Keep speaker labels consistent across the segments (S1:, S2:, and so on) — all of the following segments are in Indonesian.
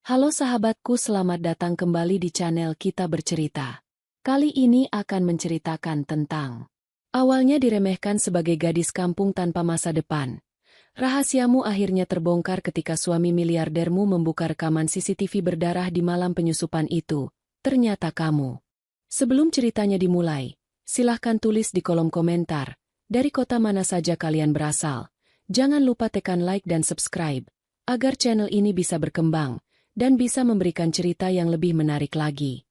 S1: Halo sahabatku, selamat datang kembali di channel Kita Bercerita. Kali ini akan menceritakan tentang awalnya diremehkan sebagai gadis kampung tanpa masa depan. Rahasiamu akhirnya terbongkar ketika suami miliardermu membuka rekaman CCTV berdarah di malam penyusupan itu. Ternyata kamu. Sebelum ceritanya dimulai, silahkan tulis di kolom komentar, dari kota mana saja kalian berasal. Jangan lupa tekan like dan subscribe, agar channel ini bisa berkembang dan bisa memberikan cerita yang lebih menarik lagi.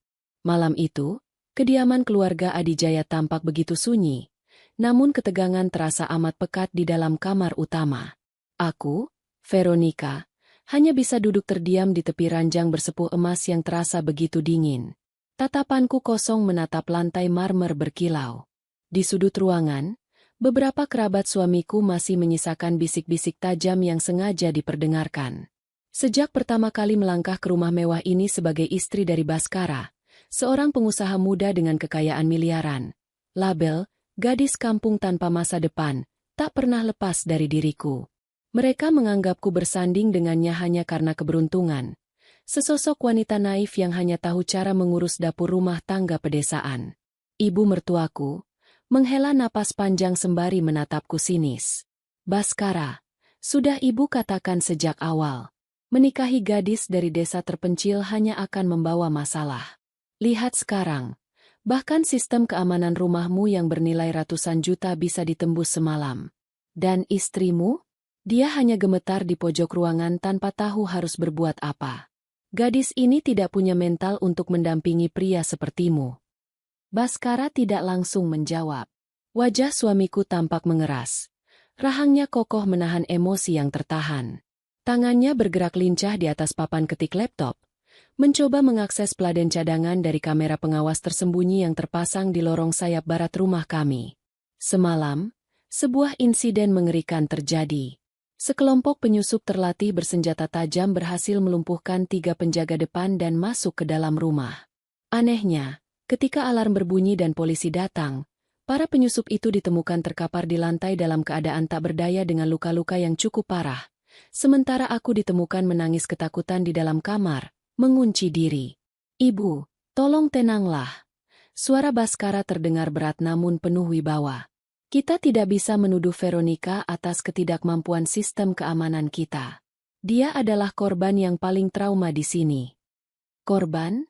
S1: Malam itu, kediaman keluarga Adijaya tampak begitu sunyi, namun ketegangan terasa amat pekat di dalam kamar utama. Aku, Veronica, hanya bisa duduk terdiam di tepi ranjang bersepuh emas yang terasa begitu dingin. Tatapanku kosong menatap lantai marmer berkilau. Di sudut ruangan, beberapa kerabat suamiku masih menyisakan bisik-bisik tajam yang sengaja diperdengarkan. Sejak pertama kali melangkah ke rumah mewah ini sebagai istri dari Baskara, seorang pengusaha muda dengan kekayaan miliaran, label, gadis kampung tanpa masa depan, tak pernah lepas dari diriku. Mereka menganggapku bersanding dengannya hanya karena keberuntungan. Sesosok wanita naif yang hanya tahu cara mengurus dapur rumah tangga pedesaan. Ibu mertuaku menghela napas panjang sembari menatapku sinis. Baskara, sudah ibu katakan sejak awal. Menikahi gadis dari desa terpencil hanya akan membawa masalah. Lihat sekarang, bahkan sistem keamanan rumahmu yang bernilai ratusan juta bisa ditembus semalam. Dan istrimu? Dia hanya gemetar di pojok ruangan tanpa tahu harus berbuat apa. Gadis ini tidak punya mental untuk mendampingi pria sepertimu. Baskara tidak langsung menjawab. Wajah suamiku tampak mengeras. Rahangnya kokoh menahan emosi yang tertahan. Tangannya bergerak lincah di atas papan ketik laptop, mencoba mengakses peladen cadangan dari kamera pengawas tersembunyi yang terpasang di lorong sayap barat rumah kami. Semalam, sebuah insiden mengerikan terjadi. Sekelompok penyusup terlatih bersenjata tajam berhasil melumpuhkan 3 penjaga depan dan masuk ke dalam rumah. Anehnya, ketika alarm berbunyi dan polisi datang, para penyusup itu ditemukan terkapar di lantai dalam keadaan tak berdaya dengan luka-luka yang cukup parah. Sementara aku ditemukan menangis ketakutan di dalam kamar, mengunci diri. Ibu, tolong tenanglah. Suara Baskara terdengar berat namun penuh wibawa. Kita tidak bisa menuduh Veronica atas ketidakmampuan sistem keamanan kita. Dia adalah korban yang paling trauma di sini. Korban?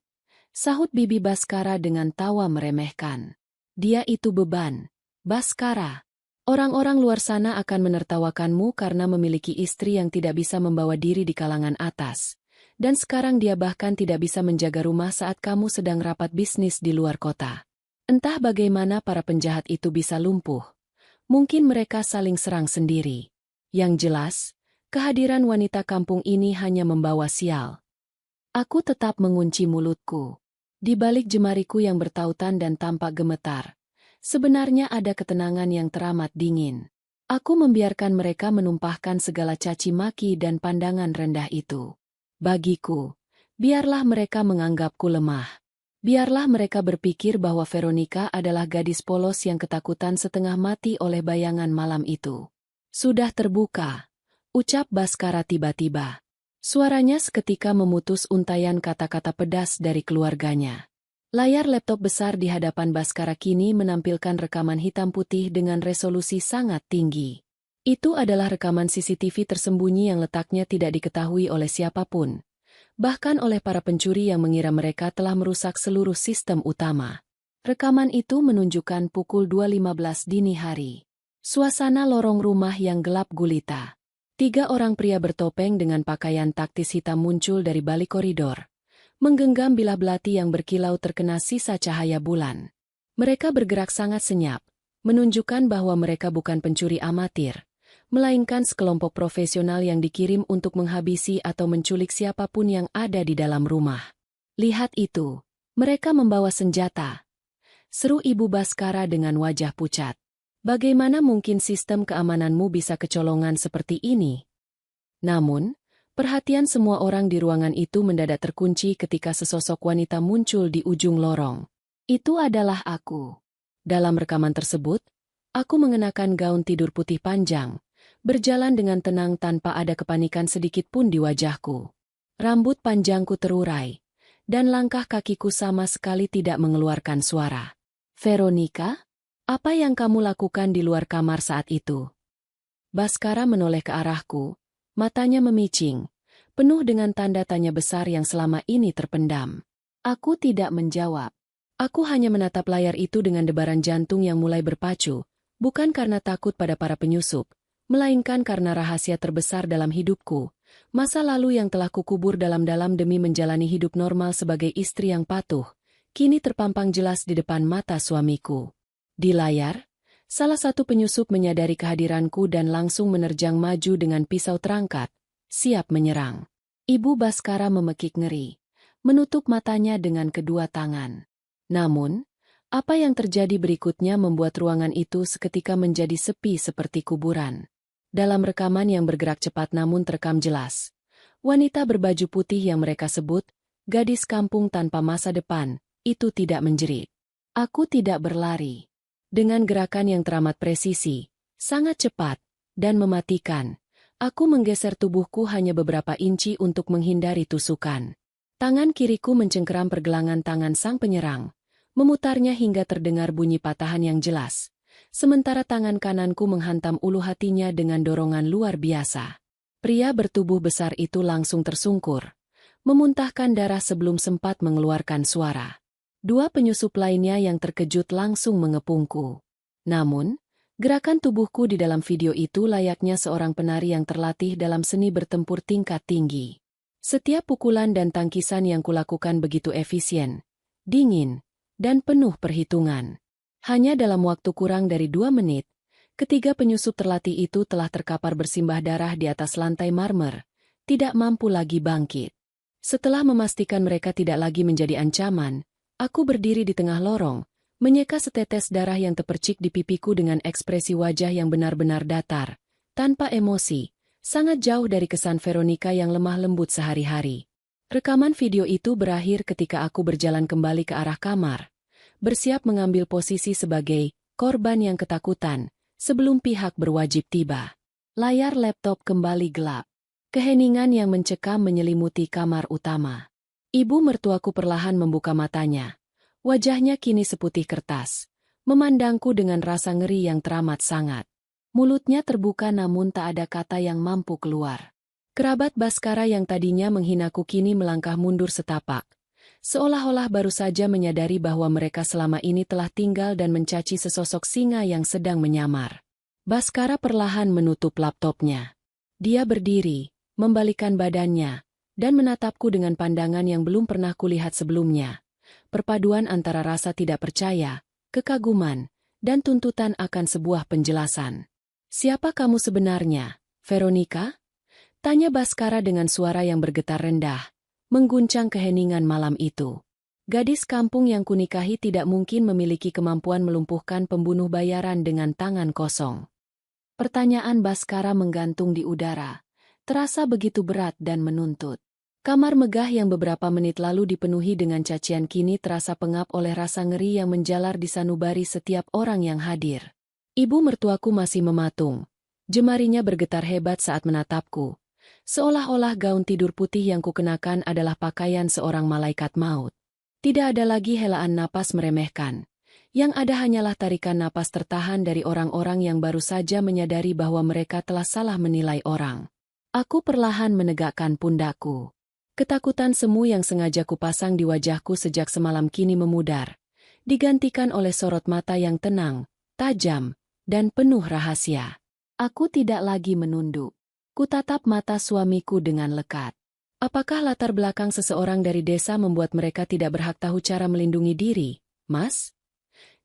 S1: Sahut Bibi Baskara dengan tawa meremehkan. Dia itu beban. Baskara. Orang-orang luar sana akan menertawakanmu karena memiliki istri yang tidak bisa membawa diri di kalangan atas. Dan sekarang dia bahkan tidak bisa menjaga rumah saat kamu sedang rapat bisnis di luar kota. Entah bagaimana para penjahat itu bisa lumpuh. Mungkin mereka saling serang sendiri. Yang jelas, kehadiran wanita kampung ini hanya membawa sial. Aku tetap mengunci mulutku. Di balik jemariku yang bertautan dan tampak gemetar, sebenarnya ada ketenangan yang teramat dingin. Aku membiarkan mereka menumpahkan segala caci maki dan pandangan rendah itu. Bagiku, biarlah mereka menganggapku lemah. Biarlah mereka berpikir bahwa Veronica adalah gadis polos yang ketakutan setengah mati oleh bayangan malam itu. Sudah terbuka, ucap Baskara tiba-tiba. Suaranya seketika memutus untaian kata-kata pedas dari keluarganya. Layar laptop besar di hadapan Baskara kini menampilkan rekaman hitam putih dengan resolusi sangat tinggi. Itu adalah rekaman CCTV tersembunyi yang letaknya tidak diketahui oleh siapapun, bahkan oleh para pencuri yang mengira mereka telah merusak seluruh sistem utama. Rekaman itu menunjukkan pukul 2.15 dini hari. Suasana lorong rumah yang gelap gulita. 3 orang pria bertopeng dengan pakaian taktis hitam muncul dari balik koridor, menggenggam bilah belati yang berkilau terkena sisa cahaya bulan. Mereka bergerak sangat senyap, menunjukkan bahwa mereka bukan pencuri amatir, melainkan sekelompok profesional yang dikirim untuk menghabisi atau menculik siapapun yang ada di dalam rumah. Lihat itu, mereka membawa senjata. Seru Ibu Baskara dengan wajah pucat. Bagaimana mungkin sistem keamananmu bisa kecolongan seperti ini? Namun, perhatian semua orang di ruangan itu mendadak terkunci ketika sesosok wanita muncul di ujung lorong. Itu adalah aku. Dalam rekaman tersebut, aku mengenakan gaun tidur putih panjang, berjalan dengan tenang tanpa ada kepanikan sedikit pun di wajahku. Rambut panjangku terurai, dan langkah kakiku sama sekali tidak mengeluarkan suara. Veronica? Apa yang kamu lakukan di luar kamar saat itu? Baskara menoleh ke arahku, matanya memicing, penuh dengan tanda tanya besar yang selama ini terpendam. Aku tidak menjawab. Aku hanya menatap layar itu dengan debaran jantung yang mulai berpacu, bukan karena takut pada para penyusup, melainkan karena rahasia terbesar dalam hidupku, masa lalu yang telah kukubur dalam-dalam demi menjalani hidup normal sebagai istri yang patuh, kini terpampang jelas di depan mata suamiku. Di layar, salah satu penyusup menyadari kehadiranku dan langsung menerjang maju dengan pisau terangkat, siap menyerang. Ibu Baskara memekik ngeri, menutup matanya dengan kedua tangan. Namun, apa yang terjadi berikutnya membuat ruangan itu seketika menjadi sepi seperti kuburan. Dalam rekaman yang bergerak cepat namun terekam jelas, wanita berbaju putih yang mereka sebut, gadis kampung tanpa masa depan, itu tidak menjerit. Aku tidak berlari. Dengan gerakan yang teramat presisi, sangat cepat, dan mematikan, aku menggeser tubuhku hanya beberapa inci untuk menghindari tusukan. Tangan kiriku mencengkeram pergelangan tangan sang penyerang, memutarnya hingga terdengar bunyi patahan yang jelas, sementara tangan kananku menghantam ulu hatinya dengan dorongan luar biasa. Pria bertubuh besar itu langsung tersungkur, memuntahkan darah sebelum sempat mengeluarkan suara. Dua penyusup lainnya yang terkejut langsung mengepungku. Namun, gerakan tubuhku di dalam video itu layaknya seorang penari yang terlatih dalam seni bertempur tingkat tinggi. Setiap pukulan dan tangkisan yang kulakukan begitu efisien, dingin, dan penuh perhitungan. Hanya dalam waktu kurang dari 2 menit, ketiga penyusup terlatih itu telah terkapar bersimbah darah di atas lantai marmer, tidak mampu lagi bangkit. Setelah memastikan mereka tidak lagi menjadi ancaman, aku berdiri di tengah lorong, menyeka setetes darah yang terpercik di pipiku dengan ekspresi wajah yang benar-benar datar, tanpa emosi, sangat jauh dari kesan Veronica yang lemah lembut sehari-hari. Rekaman video itu berakhir ketika aku berjalan kembali ke arah kamar, bersiap mengambil posisi sebagai korban yang ketakutan sebelum pihak berwajib tiba. Layar laptop kembali gelap. Keheningan yang mencekam menyelimuti kamar utama. Ibu mertuaku perlahan membuka matanya. Wajahnya kini seputih kertas, memandangku dengan rasa ngeri yang teramat sangat. Mulutnya terbuka namun tak ada kata yang mampu keluar. Kerabat Baskara yang tadinya menghinaku kini melangkah mundur setapak, seolah-olah baru saja menyadari bahwa mereka selama ini telah tinggal dan mencaci sesosok singa yang sedang menyamar. Baskara perlahan menutup laptopnya. Dia berdiri, membalikkan badannya, dan menatapku dengan pandangan yang belum pernah kulihat sebelumnya. Perpaduan antara rasa tidak percaya, kekaguman, dan tuntutan akan sebuah penjelasan. "Siapa kamu sebenarnya, Veronica?" Tanya Baskara dengan suara yang bergetar rendah, mengguncang keheningan malam itu. Gadis kampung yang kunikahi tidak mungkin memiliki kemampuan melumpuhkan pembunuh bayaran dengan tangan kosong. Pertanyaan Baskara menggantung di udara, terasa begitu berat dan menuntut. Kamar megah yang beberapa menit lalu dipenuhi dengan cacian kini terasa pengap oleh rasa ngeri yang menjalar di sanubari setiap orang yang hadir. Ibu mertuaku masih mematung. Jemarinya bergetar hebat saat menatapku. Seolah-olah gaun tidur putih yang kukenakan adalah pakaian seorang malaikat maut. Tidak ada lagi helaan napas meremehkan. Yang ada hanyalah tarikan napas tertahan dari orang-orang yang baru saja menyadari bahwa mereka telah salah menilai orang. Aku perlahan menegakkan pundakku. Ketakutan semu yang sengaja kupasang di wajahku sejak semalam kini memudar, digantikan oleh sorot mata yang tenang, tajam, dan penuh rahasia. Aku tidak lagi menunduk. Kutatap mata suamiku dengan lekat. Apakah latar belakang seseorang dari desa membuat mereka tidak berhak tahu cara melindungi diri, Mas?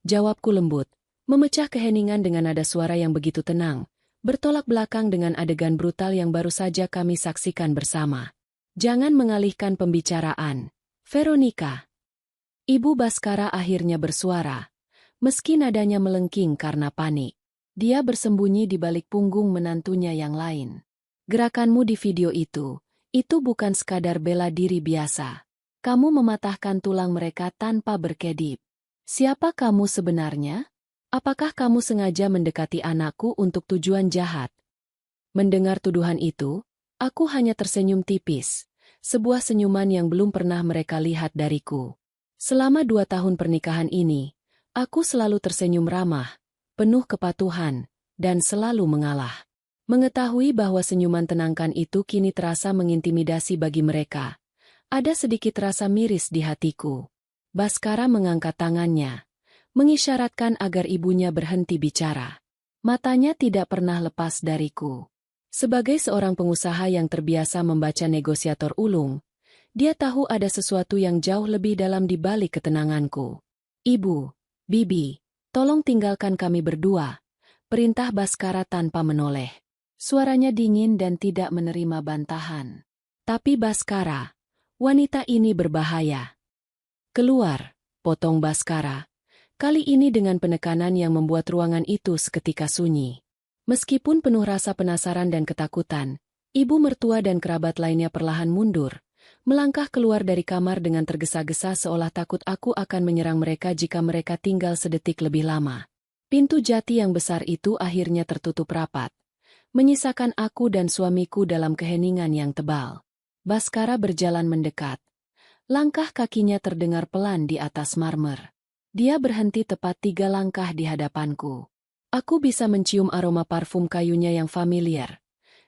S1: Jawabku lembut, memecah keheningan dengan nada suara yang begitu tenang, bertolak belakang dengan adegan brutal yang baru saja kami saksikan bersama. Jangan mengalihkan pembicaraan, Veronica. Ibu Baskara akhirnya bersuara, meski nadanya melengking karena panik. Dia bersembunyi di balik punggung menantunya yang lain. Gerakanmu di video itu bukan sekadar bela diri biasa. Kamu mematahkan tulang mereka tanpa berkedip. Siapa kamu sebenarnya? Apakah kamu sengaja mendekati anakku untuk tujuan jahat? Mendengar tuduhan itu, aku hanya tersenyum tipis. sebuah senyuman yang belum pernah mereka lihat dariku. Selama 2 tahun pernikahan ini, aku selalu tersenyum ramah, penuh kepatuhan, dan selalu mengalah. Mengetahui bahwa senyuman tenangkan itu kini terasa mengintimidasi bagi mereka, ada sedikit rasa miris di hatiku. Baskara mengangkat tangannya, mengisyaratkan agar ibunya berhenti bicara. Matanya tidak pernah lepas dariku. Sebagai seorang pengusaha yang terbiasa membaca negosiator ulung, dia tahu ada sesuatu yang jauh lebih dalam di balik ketenanganku. "Ibu, Bibi, tolong tinggalkan kami berdua," perintah Baskara tanpa menoleh. Suaranya dingin dan tidak menerima bantahan. "Tapi Baskara, wanita ini berbahaya." "Keluar," potong Baskara, kali ini dengan penekanan yang membuat ruangan itu seketika sunyi. Meskipun penuh rasa penasaran dan ketakutan, ibu mertua dan kerabat lainnya perlahan mundur, melangkah keluar dari kamar dengan tergesa-gesa seolah takut aku akan menyerang mereka jika mereka tinggal sedetik lebih lama. Pintu jati yang besar itu akhirnya tertutup rapat, menyisakan aku dan suamiku dalam keheningan yang tebal. Baskara berjalan mendekat. Langkah kakinya terdengar pelan di atas marmer. Dia berhenti tepat 3 langkah di hadapanku. Aku bisa mencium aroma parfum kayunya yang familiar.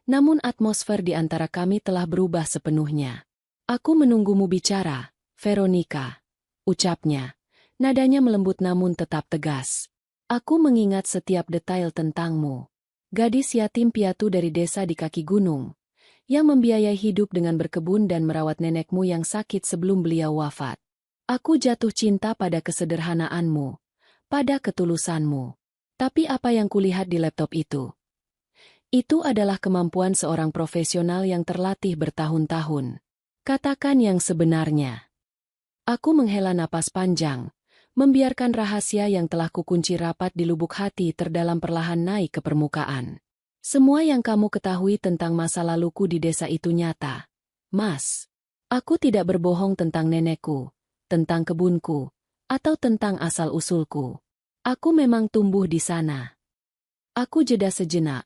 S1: Namun atmosfer di antara kami telah berubah sepenuhnya. "Aku menunggumu bicara, Veronica," ucapnya. Nadanya melembut namun tetap tegas. "Aku mengingat setiap detail tentangmu. Gadis yatim piatu dari desa di kaki gunung, yang membiayai hidup dengan berkebun dan merawat nenekmu yang sakit sebelum beliau wafat. Aku jatuh cinta pada kesederhanaanmu, pada ketulusanmu. Tapi apa yang kulihat di laptop itu? Itu adalah kemampuan seorang profesional yang terlatih bertahun-tahun. Katakan yang sebenarnya." Aku menghela napas panjang, membiarkan rahasia yang telah kukunci rapat di lubuk hati terdalam perlahan naik ke permukaan. "Semua yang kamu ketahui tentang masa laluku di desa itu nyata, Mas. Aku tidak berbohong tentang nenekku, tentang kebunku, atau tentang asal-usulku. Aku memang tumbuh di sana." Aku jeda sejenak,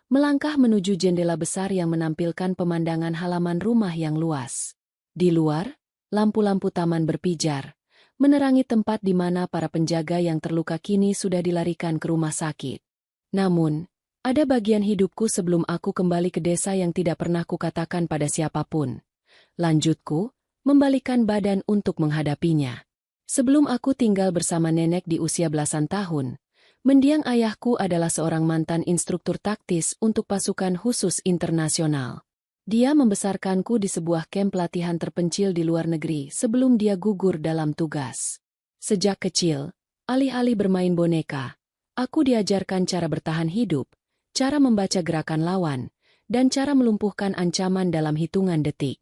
S1: melangkah menuju jendela besar yang menampilkan pemandangan halaman rumah yang luas. Di luar, lampu-lampu taman berpijar, menerangi tempat di mana para penjaga yang terluka kini sudah dilarikan ke rumah sakit. Namun, ada bagian hidupku sebelum aku kembali ke desa yang tidak pernah kukatakan pada siapapun. Lanjutku, membalikkan badan untuk menghadapinya. Sebelum aku tinggal bersama nenek di usia belasan tahun, mendiang ayahku adalah seorang mantan instruktur taktis untuk pasukan khusus internasional. Dia membesarkanku di sebuah kamp pelatihan terpencil di luar negeri sebelum dia gugur dalam tugas. Sejak kecil, alih-alih bermain boneka, aku diajarkan cara bertahan hidup, cara membaca gerakan lawan, dan cara melumpuhkan ancaman dalam hitungan detik.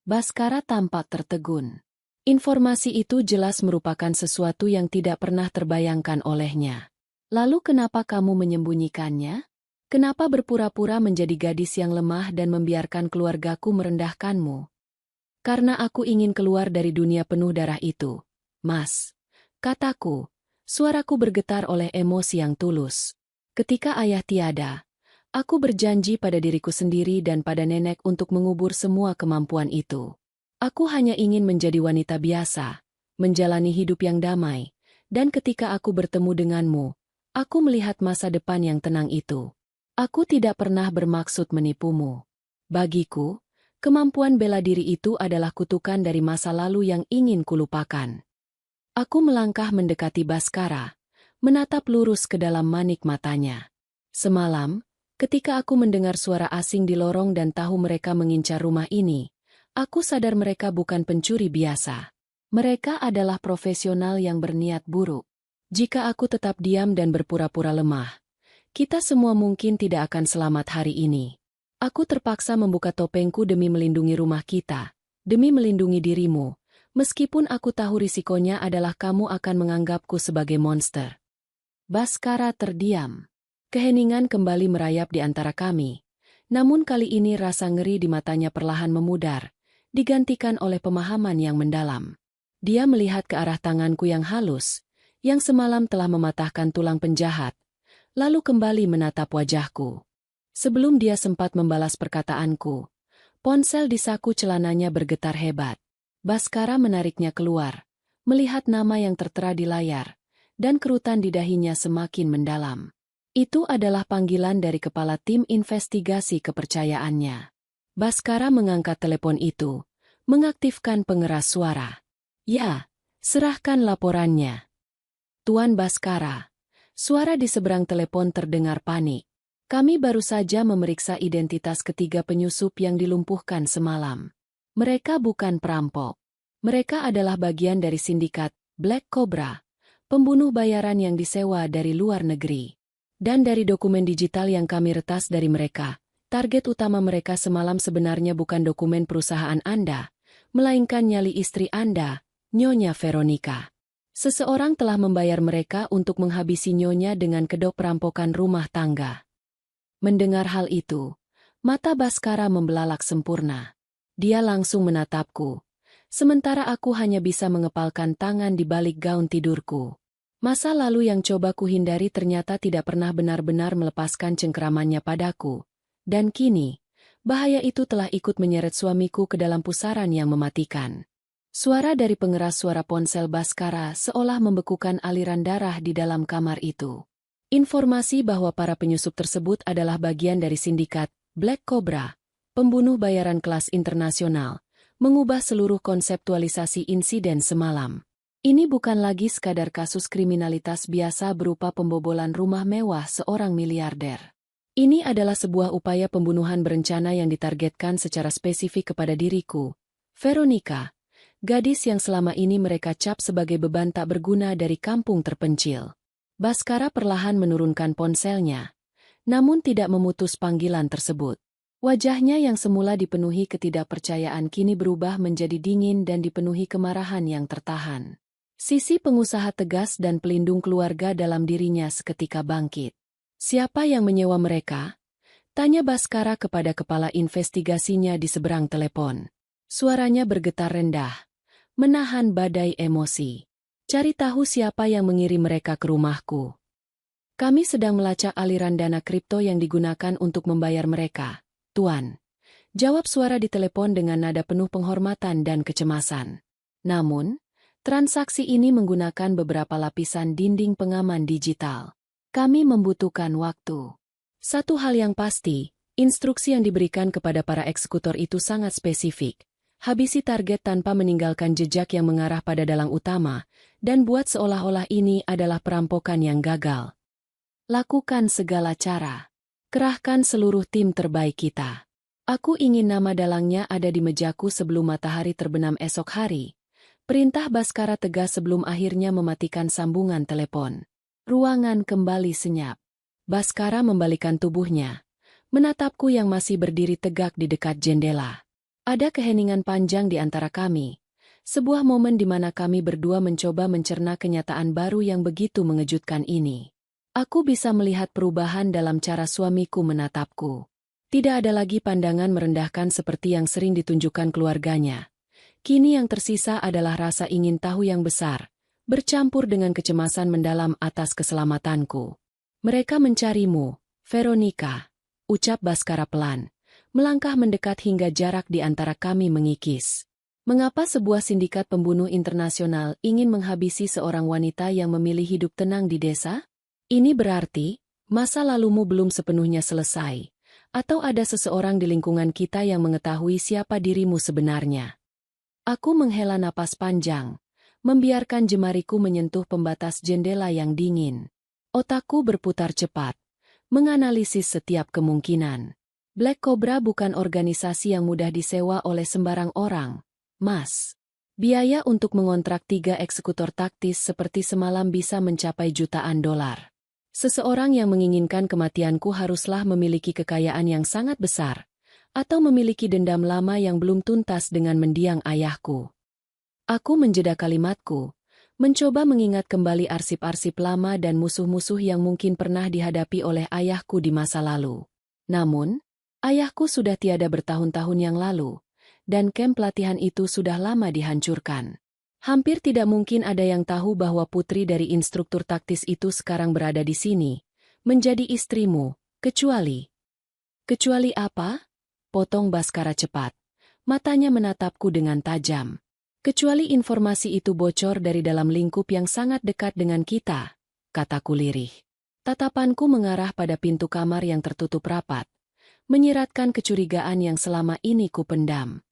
S1: Baskara tampak tertegun. Informasi itu jelas merupakan sesuatu yang tidak pernah terbayangkan olehnya. "Lalu kenapa kamu menyembunyikannya? Kenapa berpura-pura menjadi gadis yang lemah dan membiarkan keluargaku merendahkanmu?" "Karena aku ingin keluar dari dunia penuh darah itu, Mas," kataku. Suaraku bergetar oleh emosi yang tulus. "Ketika ayah tiada, aku berjanji pada diriku sendiri dan pada nenek untuk mengubur semua kemampuan itu. Aku hanya ingin menjadi wanita biasa, menjalani hidup yang damai, dan ketika aku bertemu denganmu, aku melihat masa depan yang tenang itu. Aku tidak pernah bermaksud menipumu. Bagiku, kemampuan bela diri itu adalah kutukan dari masa lalu yang ingin kulupakan." Aku melangkah mendekati Baskara, menatap lurus ke dalam manik matanya. Semalam, ketika aku mendengar suara asing di lorong dan tahu mereka mengincar rumah ini, aku sadar mereka bukan pencuri biasa. Mereka adalah profesional yang berniat buruk. Jika aku tetap diam dan berpura-pura lemah, kita semua mungkin tidak akan selamat hari ini. Aku terpaksa membuka topengku demi melindungi rumah kita, demi melindungi dirimu, meskipun aku tahu risikonya adalah kamu akan menganggapku sebagai monster. Baskara terdiam. Keheningan kembali merayap di antara kami, namun kali ini rasa ngeri di matanya perlahan memudar, digantikan oleh pemahaman yang mendalam. Dia melihat ke arah tanganku yang halus, yang semalam telah mematahkan tulang penjahat, lalu kembali menatap wajahku. Sebelum dia sempat membalas perkataanku, Ponsel di saku celananya bergetar hebat. Baskara menariknya keluar, melihat nama yang tertera di layar, dan kerutan di dahinya semakin mendalam. Itu adalah panggilan dari kepala tim investigasi kepercayaannya. Baskara mengangkat telepon itu, mengaktifkan pengeras suara. Ya, serahkan laporannya. Tuan Baskara. Suara di seberang telepon terdengar panik. Kami baru saja memeriksa identitas ketiga penyusup yang dilumpuhkan semalam. Mereka bukan perampok. Mereka adalah bagian dari sindikat Black Cobra, pembunuh bayaran yang disewa dari luar negeri. Dan dari dokumen digital yang kami retas dari mereka, target utama mereka semalam sebenarnya bukan dokumen perusahaan Anda, melainkan nyali istri Anda, Nyonya Veronica. Seseorang telah membayar mereka untuk menghabisi Nyonya dengan kedok perampokan rumah tangga. Mendengar hal itu, mata Baskara membelalak sempurna. Dia langsung menatapku, sementara aku hanya bisa mengepalkan tangan di balik gaun tidurku. Masa lalu yang coba kuhindari ternyata tidak pernah benar-benar melepaskan cengkeramannya padaku. Dan kini, bahaya itu telah ikut menyeret suamiku ke dalam pusaran yang mematikan. Suara dari pengeras suara ponsel Baskara seolah membekukan aliran darah di dalam kamar itu. Informasi bahwa para penyusup tersebut adalah bagian dari sindikat Black Cobra, pembunuh bayaran kelas internasional, mengubah seluruh konseptualisasi insiden semalam. Ini bukan lagi sekadar kasus kriminalitas biasa berupa pembobolan rumah mewah seorang miliarder. Ini adalah sebuah upaya pembunuhan berencana yang ditargetkan secara spesifik kepada diriku, Veronica, gadis yang selama ini mereka cap sebagai beban tak berguna dari kampung terpencil. Baskara perlahan menurunkan ponselnya, namun tidak memutus panggilan tersebut. Wajahnya yang semula dipenuhi ketidakpercayaan kini berubah menjadi dingin dan dipenuhi kemarahan yang tertahan. Sisi pengusaha tegas dan pelindung keluarga dalam dirinya seketika bangkit. Siapa yang menyewa mereka? Tanya Baskara kepada kepala investigasinya di seberang telepon. Suaranya bergetar rendah, menahan badai emosi. Cari tahu siapa yang mengirim mereka ke rumahku. Kami sedang melacak aliran dana kripto yang digunakan untuk membayar mereka, Tuan. Jawab suara di telepon dengan nada penuh penghormatan dan kecemasan. Namun, transaksi ini menggunakan beberapa lapisan dinding pengaman digital. Kami membutuhkan waktu. Satu hal yang pasti, instruksi yang diberikan kepada para eksekutor itu sangat spesifik. Habisi target tanpa meninggalkan jejak yang mengarah pada dalang utama, dan buat seolah-olah ini adalah perampokan yang gagal. Lakukan segala cara. Kerahkan seluruh tim terbaik kita. Aku ingin nama dalangnya ada di mejaku sebelum matahari terbenam esok hari. Perintah Baskara tegas sebelum akhirnya mematikan sambungan telepon. Ruangan kembali senyap. Baskara membalikan tubuhnya, menatapku yang masih berdiri tegak di dekat jendela. Ada keheningan panjang di antara kami, sebuah momen di mana kami berdua mencoba mencerna kenyataan baru yang begitu mengejutkan ini. Aku bisa melihat perubahan dalam cara suamiku menatapku. Tidak ada lagi pandangan merendahkan seperti yang sering ditunjukkan keluarganya. Kini yang tersisa adalah rasa ingin tahu yang besar, bercampur dengan kecemasan mendalam atas keselamatanku. Mereka mencarimu, Veronica, ucap Baskara pelan, melangkah mendekat hingga jarak di antara kami mengikis. Mengapa sebuah sindikat pembunuh internasional ingin menghabisi seorang wanita yang memilih hidup tenang di desa? Ini berarti, masa lalumu belum sepenuhnya selesai, atau ada seseorang di lingkungan kita yang mengetahui siapa dirimu sebenarnya. Aku menghela napas panjang, membiarkan jemariku menyentuh pembatas jendela yang dingin. Otakku berputar cepat, menganalisis setiap kemungkinan. Black Cobra bukan organisasi yang mudah disewa oleh sembarang orang, Mas. Biaya untuk mengontrak 3 eksekutor taktis seperti semalam bisa mencapai jutaan dolar. Seseorang yang menginginkan kematianku haruslah memiliki kekayaan yang sangat besar, atau memiliki dendam lama yang belum tuntas dengan mendiang ayahku. Aku menjeda kalimatku, mencoba mengingat kembali arsip-arsip lama dan musuh-musuh yang mungkin pernah dihadapi oleh ayahku di masa lalu. Namun, ayahku sudah tiada bertahun-tahun yang lalu, dan kamp pelatihan itu sudah lama dihancurkan. Hampir tidak mungkin ada yang tahu bahwa putri dari instruktur taktis itu sekarang berada di sini, menjadi istrimu, kecuali... Kecuali apa? potong Baskara cepat. Matanya menatapku dengan tajam. Kecuali informasi itu bocor dari dalam lingkup yang sangat dekat dengan kita, kataku lirih. Tatapanku mengarah pada pintu kamar yang tertutup rapat, menyiratkan kecurigaan yang selama ini ku pendam.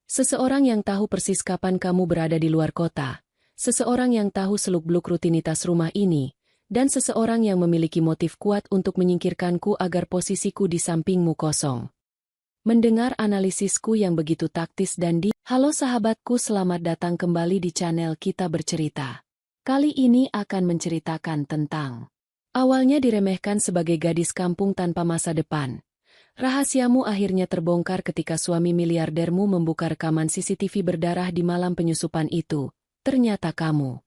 S1: Seseorang yang tahu persis kapan kamu berada di luar kota, seseorang yang tahu seluk-beluk rutinitas rumah ini, dan seseorang yang memiliki motif kuat untuk menyingkirkanku agar posisiku di sampingmu kosong. Mendengar analisisku yang begitu taktis dan Halo sahabatku, selamat datang kembali di channel Kita Bercerita. Kali ini akan menceritakan tentang awalnya diremehkan sebagai gadis kampung tanpa masa depan. Rahasiamu akhirnya terbongkar ketika suami miliardermu membuka rekaman CCTV berdarah di malam penyusupan itu. Ternyata kamu.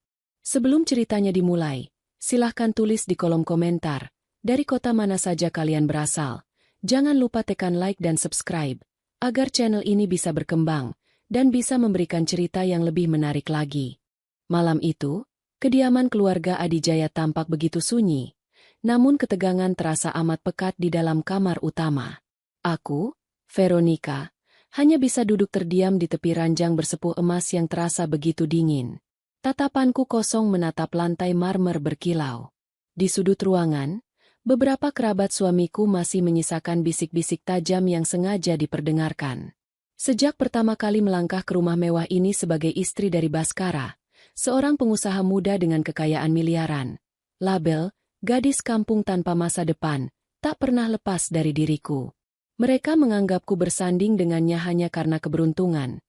S1: Sebelum ceritanya dimulai, silahkan tulis di kolom komentar, dari kota mana saja kalian berasal. Jangan lupa tekan like dan subscribe, agar channel ini bisa berkembang, dan bisa memberikan cerita yang lebih menarik lagi. Malam itu, kediaman keluarga Adijaya tampak begitu sunyi, namun ketegangan terasa amat pekat di dalam kamar utama. Aku, Veronica, hanya bisa duduk terdiam di tepi ranjang bersepuh emas yang terasa begitu dingin. Tatapanku kosong menatap lantai marmer berkilau. Di sudut ruangan, beberapa kerabat suamiku masih menyisakan bisik-bisik tajam yang sengaja diperdengarkan. Sejak pertama kali melangkah ke rumah mewah ini sebagai istri dari Baskara, seorang pengusaha muda dengan kekayaan miliaran, label, gadis kampung tanpa masa depan, tak pernah lepas dari diriku. Mereka menganggapku bersanding dengannya hanya karena keberuntungan.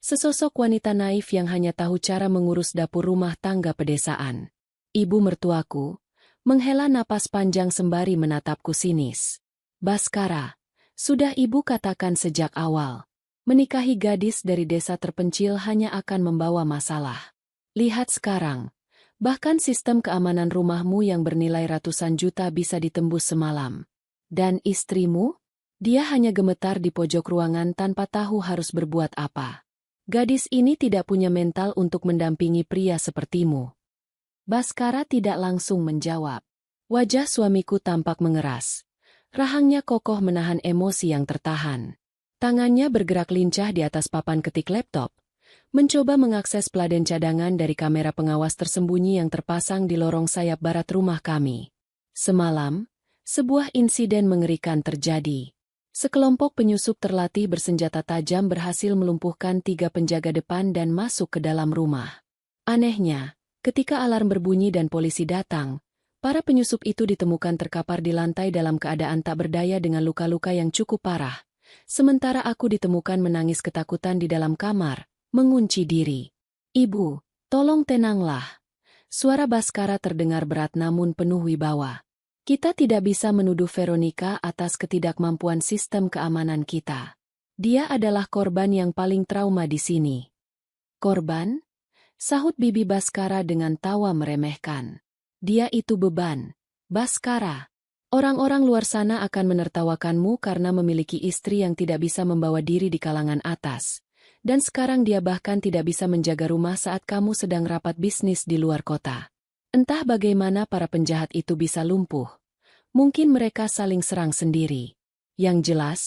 S1: Sesosok wanita naif yang hanya tahu cara mengurus dapur rumah tangga pedesaan. Ibu mertuaku menghela napas panjang sembari menatapku sinis. Baskara, sudah ibu katakan sejak awal. Menikahi gadis dari desa terpencil hanya akan membawa masalah. Lihat sekarang, bahkan sistem keamanan rumahmu yang bernilai ratusan juta bisa ditembus semalam. Dan istrimu? Dia hanya gemetar di pojok ruangan tanpa tahu harus berbuat apa. Gadis ini tidak punya mental untuk mendampingi pria sepertimu. Baskara tidak langsung menjawab. Wajah suamiku tampak mengeras. Rahangnya kokoh menahan emosi yang tertahan. Tangannya bergerak lincah di atas papan ketik laptop, mencoba mengakses peladen cadangan dari kamera pengawas tersembunyi yang terpasang di lorong sayap barat rumah kami. Semalam, sebuah insiden mengerikan terjadi. Sekelompok penyusup terlatih bersenjata tajam berhasil melumpuhkan 3 penjaga depan dan masuk ke dalam rumah. Anehnya, ketika alarm berbunyi dan polisi datang, para penyusup itu ditemukan terkapar di lantai dalam keadaan tak berdaya dengan luka-luka yang cukup parah. Sementara aku ditemukan menangis ketakutan di dalam kamar, mengunci diri. Ibu, tolong tenanglah. Suara Baskara terdengar berat namun penuh wibawa. Kita tidak bisa menuduh Veronica atas ketidakmampuan sistem keamanan kita. Dia adalah korban yang paling trauma di sini. Korban? Sahut Bibi Baskara dengan tawa meremehkan. Dia itu beban. Baskara. Orang-orang luar sana akan menertawakanmu karena memiliki istri yang tidak bisa membawa diri di kalangan atas. Dan sekarang dia bahkan tidak bisa menjaga rumah saat kamu sedang rapat bisnis di luar kota. Entah bagaimana para penjahat itu bisa lumpuh. Mungkin mereka saling serang sendiri. Yang jelas,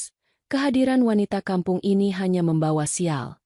S1: kehadiran wanita kampung ini hanya membawa sial.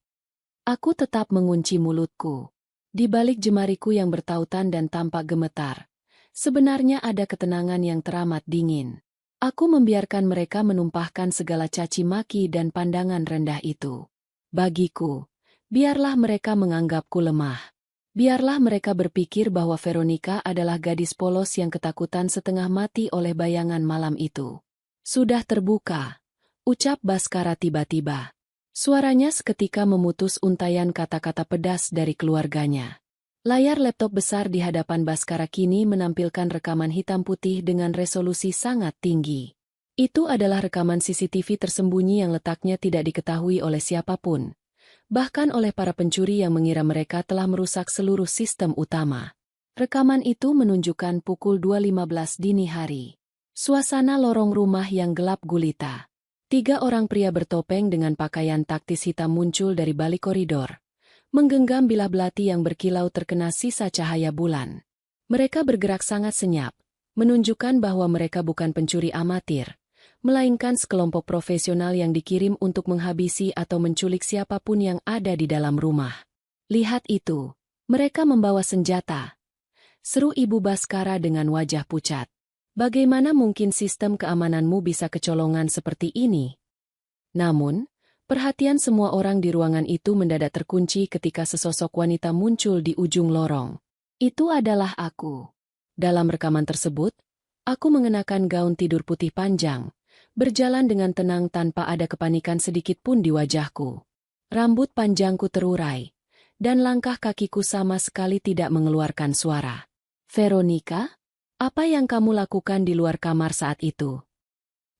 S1: Aku tetap mengunci mulutku. Di balik jemariku yang bertautan dan tampak gemetar, sebenarnya ada ketenangan yang teramat dingin. Aku membiarkan mereka menumpahkan segala caci maki dan pandangan rendah itu. Bagiku, biarlah mereka menganggapku lemah. Biarlah mereka berpikir bahwa Veronica adalah gadis polos yang ketakutan setengah mati oleh bayangan malam itu. Sudah terbuka, ucap Baskara tiba-tiba. Suaranya seketika memutus untaian kata-kata pedas dari keluarganya. Layar laptop besar di hadapan Baskara kini menampilkan rekaman hitam putih dengan resolusi sangat tinggi. Itu adalah rekaman CCTV tersembunyi yang letaknya tidak diketahui oleh siapapun. Bahkan oleh para pencuri yang mengira mereka telah merusak seluruh sistem utama. Rekaman itu menunjukkan pukul 2.15 dini hari. Suasana lorong rumah yang gelap gulita. 3 orang pria bertopeng dengan pakaian taktis hitam muncul dari balik koridor, menggenggam bilah belati yang berkilau terkena sisa cahaya bulan. Mereka bergerak sangat senyap, menunjukkan bahwa mereka bukan pencuri amatir, melainkan sekelompok profesional yang dikirim untuk menghabisi atau menculik siapapun yang ada di dalam rumah. Lihat itu, mereka membawa senjata. Seru Ibu Baskara dengan wajah pucat. Bagaimana mungkin sistem keamananmu bisa kecolongan seperti ini? Namun, perhatian semua orang di ruangan itu mendadak terkunci ketika sesosok wanita muncul di ujung lorong. Itu adalah aku. Dalam rekaman tersebut, aku mengenakan gaun tidur putih panjang, berjalan dengan tenang tanpa ada kepanikan sedikit pun di wajahku. Rambut panjangku terurai, dan langkah kakiku sama sekali tidak mengeluarkan suara. Veronica, apa yang kamu lakukan di luar kamar saat itu?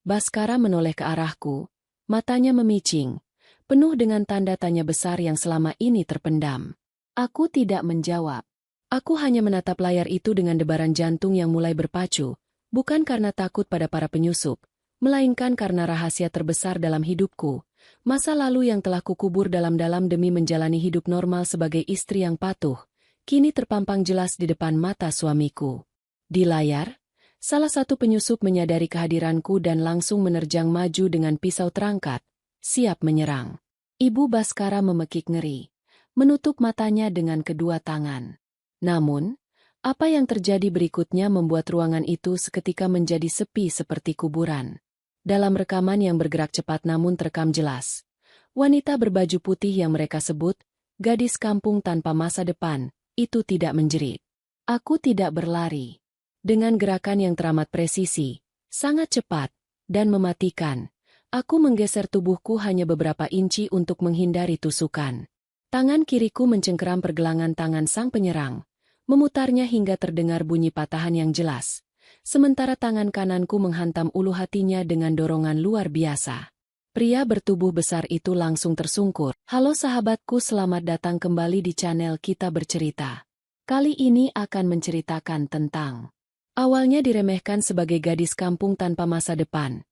S1: Baskara menoleh ke arahku, matanya memicing, penuh dengan tanda tanya besar yang selama ini terpendam. Aku tidak menjawab. Aku hanya menatap layar itu dengan debaran jantung yang mulai berpacu, bukan karena takut pada para penyusup, melainkan karena rahasia terbesar dalam hidupku, masa lalu yang telah kukubur dalam-dalam demi menjalani hidup normal sebagai istri yang patuh, kini terpampang jelas di depan mata suamiku. Di layar, salah satu penyusup menyadari kehadiranku dan langsung menerjang maju dengan pisau terangkat, siap menyerang. Ibu Baskara memekik ngeri, menutup matanya dengan kedua tangan. Namun, apa yang terjadi berikutnya membuat ruangan itu seketika menjadi sepi seperti kuburan. Dalam rekaman yang bergerak cepat namun terekam jelas, wanita berbaju putih yang mereka sebut, gadis kampung tanpa masa depan, itu tidak menjerit. Aku tidak berlari. Dengan gerakan yang teramat presisi, sangat cepat, dan mematikan, aku menggeser tubuhku hanya beberapa inci untuk menghindari tusukan. Tangan kiriku mencengkeram pergelangan tangan sang penyerang, memutarnya hingga terdengar bunyi patahan yang jelas, sementara tangan kananku menghantam ulu hatinya dengan dorongan luar biasa. Pria bertubuh besar itu langsung tersungkur. Halo sahabatku, selamat datang kembali di channel Kita Bercerita. Kali ini akan menceritakan tentang awalnya diremehkan sebagai gadis kampung tanpa masa depan.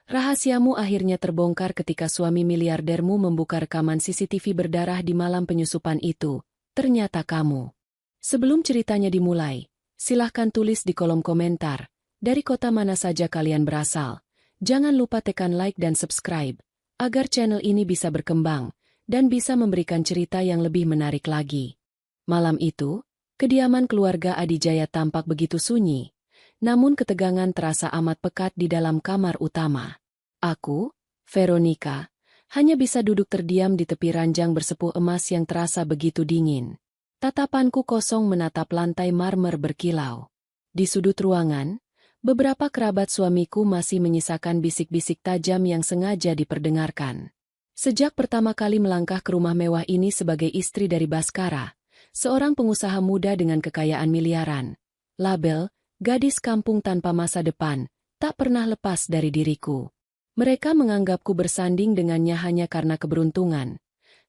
S1: Rahasiamu akhirnya terbongkar ketika suami miliardermu membuka rekaman CCTV berdarah di malam penyusupan itu. Ternyata kamu. Sebelum ceritanya dimulai, silahkan tulis di kolom komentar, dari kota mana saja kalian berasal. Jangan lupa tekan like dan subscribe, agar channel ini bisa berkembang, dan bisa memberikan cerita yang lebih menarik lagi. Malam itu, kediaman keluarga Adijaya tampak begitu sunyi, namun ketegangan terasa amat pekat di dalam kamar utama. Aku, Veronica, hanya bisa duduk terdiam di tepi ranjang bersepuh emas yang terasa begitu dingin. Tatapanku kosong menatap lantai marmer berkilau. Di sudut ruangan, beberapa kerabat suamiku masih menyisakan bisik-bisik tajam yang sengaja diperdengarkan. Sejak pertama kali melangkah ke rumah mewah ini sebagai istri dari Baskara, seorang pengusaha muda dengan kekayaan miliaran, label, gadis kampung tanpa masa depan, tak pernah lepas dari diriku. Mereka menganggapku bersanding dengannya hanya karena keberuntungan.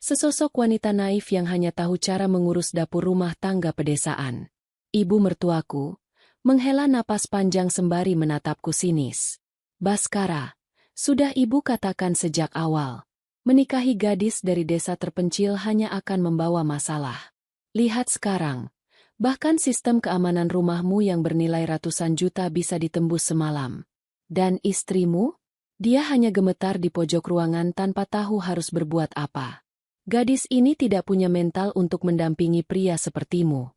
S1: Sesosok wanita naif yang hanya tahu cara mengurus dapur rumah tangga pedesaan. Ibu mertuaku menghela napas panjang sembari menatapku sinis. Baskara, sudah ibu katakan sejak awal, menikahi gadis dari desa terpencil hanya akan membawa masalah. Lihat sekarang, bahkan sistem keamanan rumahmu yang bernilai ratusan juta bisa ditembus semalam. Dan istrimu? Dia hanya gemetar di pojok ruangan tanpa tahu harus berbuat apa. Gadis ini tidak punya mental untuk mendampingi pria sepertimu.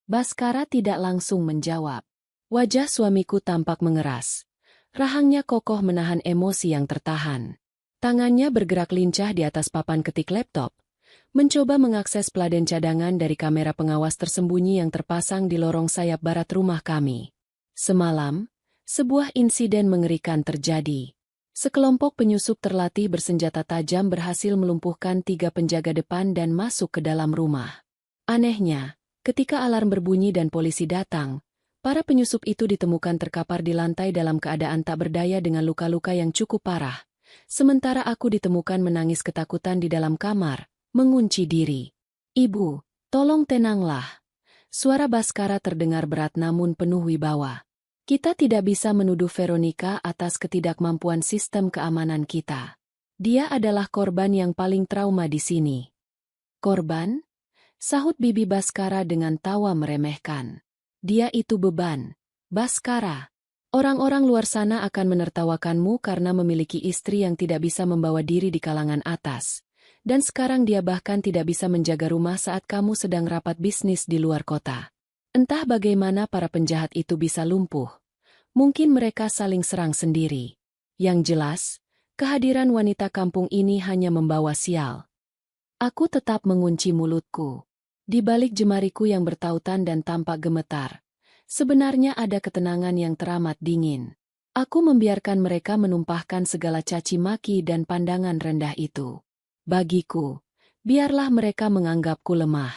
S1: Baskara tidak langsung menjawab. Wajah suamiku tampak mengeras. Rahangnya kokoh menahan emosi yang tertahan. Tangannya bergerak lincah di atas papan ketik laptop, mencoba mengakses peladen cadangan dari kamera pengawas tersembunyi yang terpasang di lorong sayap barat rumah kami. Semalam, sebuah insiden mengerikan terjadi. Sekelompok penyusup terlatih bersenjata tajam berhasil melumpuhkan 3 penjaga depan dan masuk ke dalam rumah. Anehnya, ketika alarm berbunyi dan polisi datang, para penyusup itu ditemukan terkapar di lantai dalam keadaan tak berdaya dengan luka-luka yang cukup parah. Sementara aku ditemukan menangis ketakutan di dalam kamar, mengunci diri. Ibu, tolong tenanglah. Suara Baskara terdengar berat namun penuh wibawa. Kita tidak bisa menuduh Veronica atas ketidakmampuan sistem keamanan kita. Dia adalah korban yang paling trauma di sini. Korban? Sahut Bibi Baskara dengan tawa meremehkan. Dia itu beban. Baskara, Orang-orang luar sana akan menertawakanmu karena memiliki istri yang tidak bisa membawa diri di kalangan atas. Dan sekarang dia bahkan tidak bisa menjaga rumah saat kamu sedang rapat bisnis di luar kota. Entah bagaimana para penjahat itu bisa lumpuh. Mungkin mereka saling serang sendiri. Yang jelas, kehadiran wanita kampung ini hanya membawa sial. Aku tetap mengunci mulutku. Di balik jemariku yang bertautan dan tampak gemetar, sebenarnya ada ketenangan yang teramat dingin. Aku membiarkan mereka menumpahkan segala caci maki dan pandangan rendah itu. Bagiku, biarlah mereka menganggapku lemah.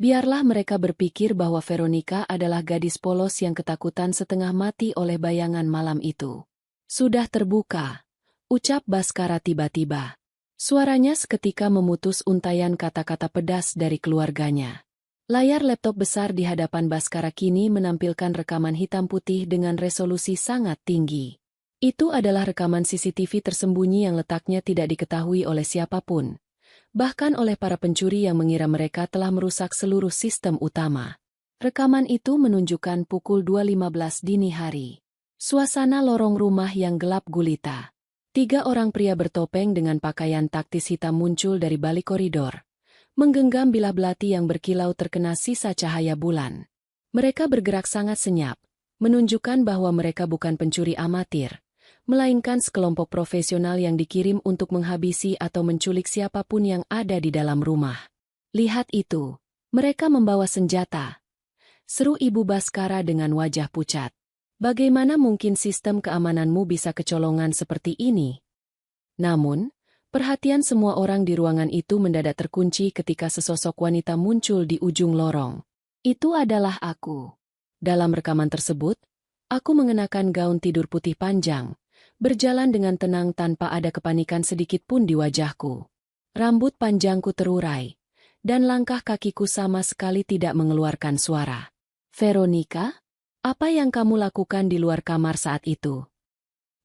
S1: Biarlah mereka berpikir bahwa Veronica adalah gadis polos yang ketakutan setengah mati oleh bayangan malam itu. Sudah terbuka, ucap Baskara tiba-tiba. Suaranya seketika memutus untaian kata-kata pedas dari keluarganya. Layar laptop besar di hadapan Baskara kini menampilkan rekaman hitam putih dengan resolusi sangat tinggi. Itu adalah rekaman CCTV tersembunyi yang letaknya tidak diketahui oleh siapapun, bahkan oleh para pencuri yang mengira mereka telah merusak seluruh sistem utama. Rekaman itu menunjukkan pukul 2.15 dini hari. Suasana lorong rumah yang gelap gulita. 3 orang pria bertopeng dengan pakaian taktis hitam muncul dari balik koridor, menggenggam bilah belati yang berkilau terkena sisa cahaya bulan. Mereka bergerak sangat senyap, menunjukkan bahwa mereka bukan pencuri amatir, melainkan sekelompok profesional yang dikirim untuk menghabisi atau menculik siapapun yang ada di dalam rumah. Lihat itu, mereka membawa senjata. Seru Ibu Baskara dengan wajah pucat. Bagaimana mungkin sistem keamananmu bisa kecolongan seperti ini? Namun, perhatian semua orang di ruangan itu mendadak terkunci ketika sesosok wanita muncul di ujung lorong. Itu adalah aku. Dalam rekaman tersebut, aku mengenakan gaun tidur putih panjang, berjalan dengan tenang tanpa ada kepanikan sedikit pun di wajahku. Rambut panjangku terurai, dan langkah kakiku sama sekali tidak mengeluarkan suara. Veronica, apa yang kamu lakukan di luar kamar saat itu?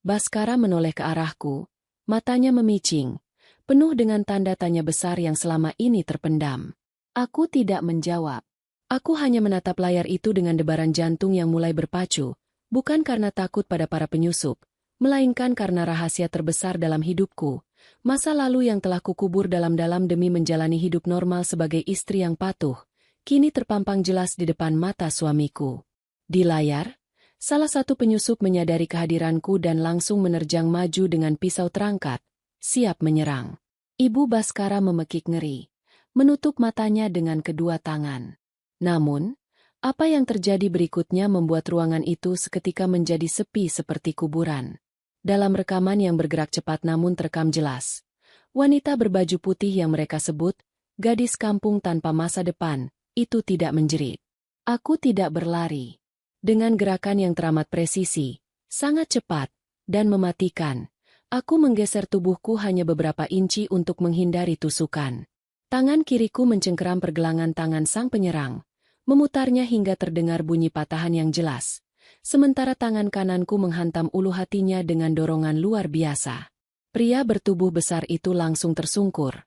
S1: Baskara menoleh ke arahku. Matanya memicing, penuh dengan tanda tanya besar yang selama ini terpendam. Aku tidak menjawab. Aku hanya menatap layar itu dengan debaran jantung yang mulai berpacu, bukan karena takut pada para penyusup, melainkan karena rahasia terbesar dalam hidupku, masa lalu yang telah kukubur dalam-dalam demi menjalani hidup normal sebagai istri yang patuh, kini terpampang jelas di depan mata suamiku. Di layar, salah satu penyusup menyadari kehadiranku dan langsung menerjang maju dengan pisau terangkat, siap menyerang. Ibu Baskara memekik ngeri, menutup matanya dengan kedua tangan. Namun, apa yang terjadi berikutnya membuat ruangan itu seketika menjadi sepi seperti kuburan. Dalam rekaman yang bergerak cepat namun terekam jelas, wanita berbaju putih yang mereka sebut, gadis kampung tanpa masa depan, itu tidak menjerit. Aku tidak berlari. Dengan gerakan yang teramat presisi, sangat cepat, dan mematikan, aku menggeser tubuhku hanya beberapa inci untuk menghindari tusukan. Tangan kiriku mencengkeram pergelangan tangan sang penyerang, memutarnya hingga terdengar bunyi patahan yang jelas, sementara tangan kananku menghantam ulu hatinya dengan dorongan luar biasa. Pria bertubuh besar itu langsung tersungkur,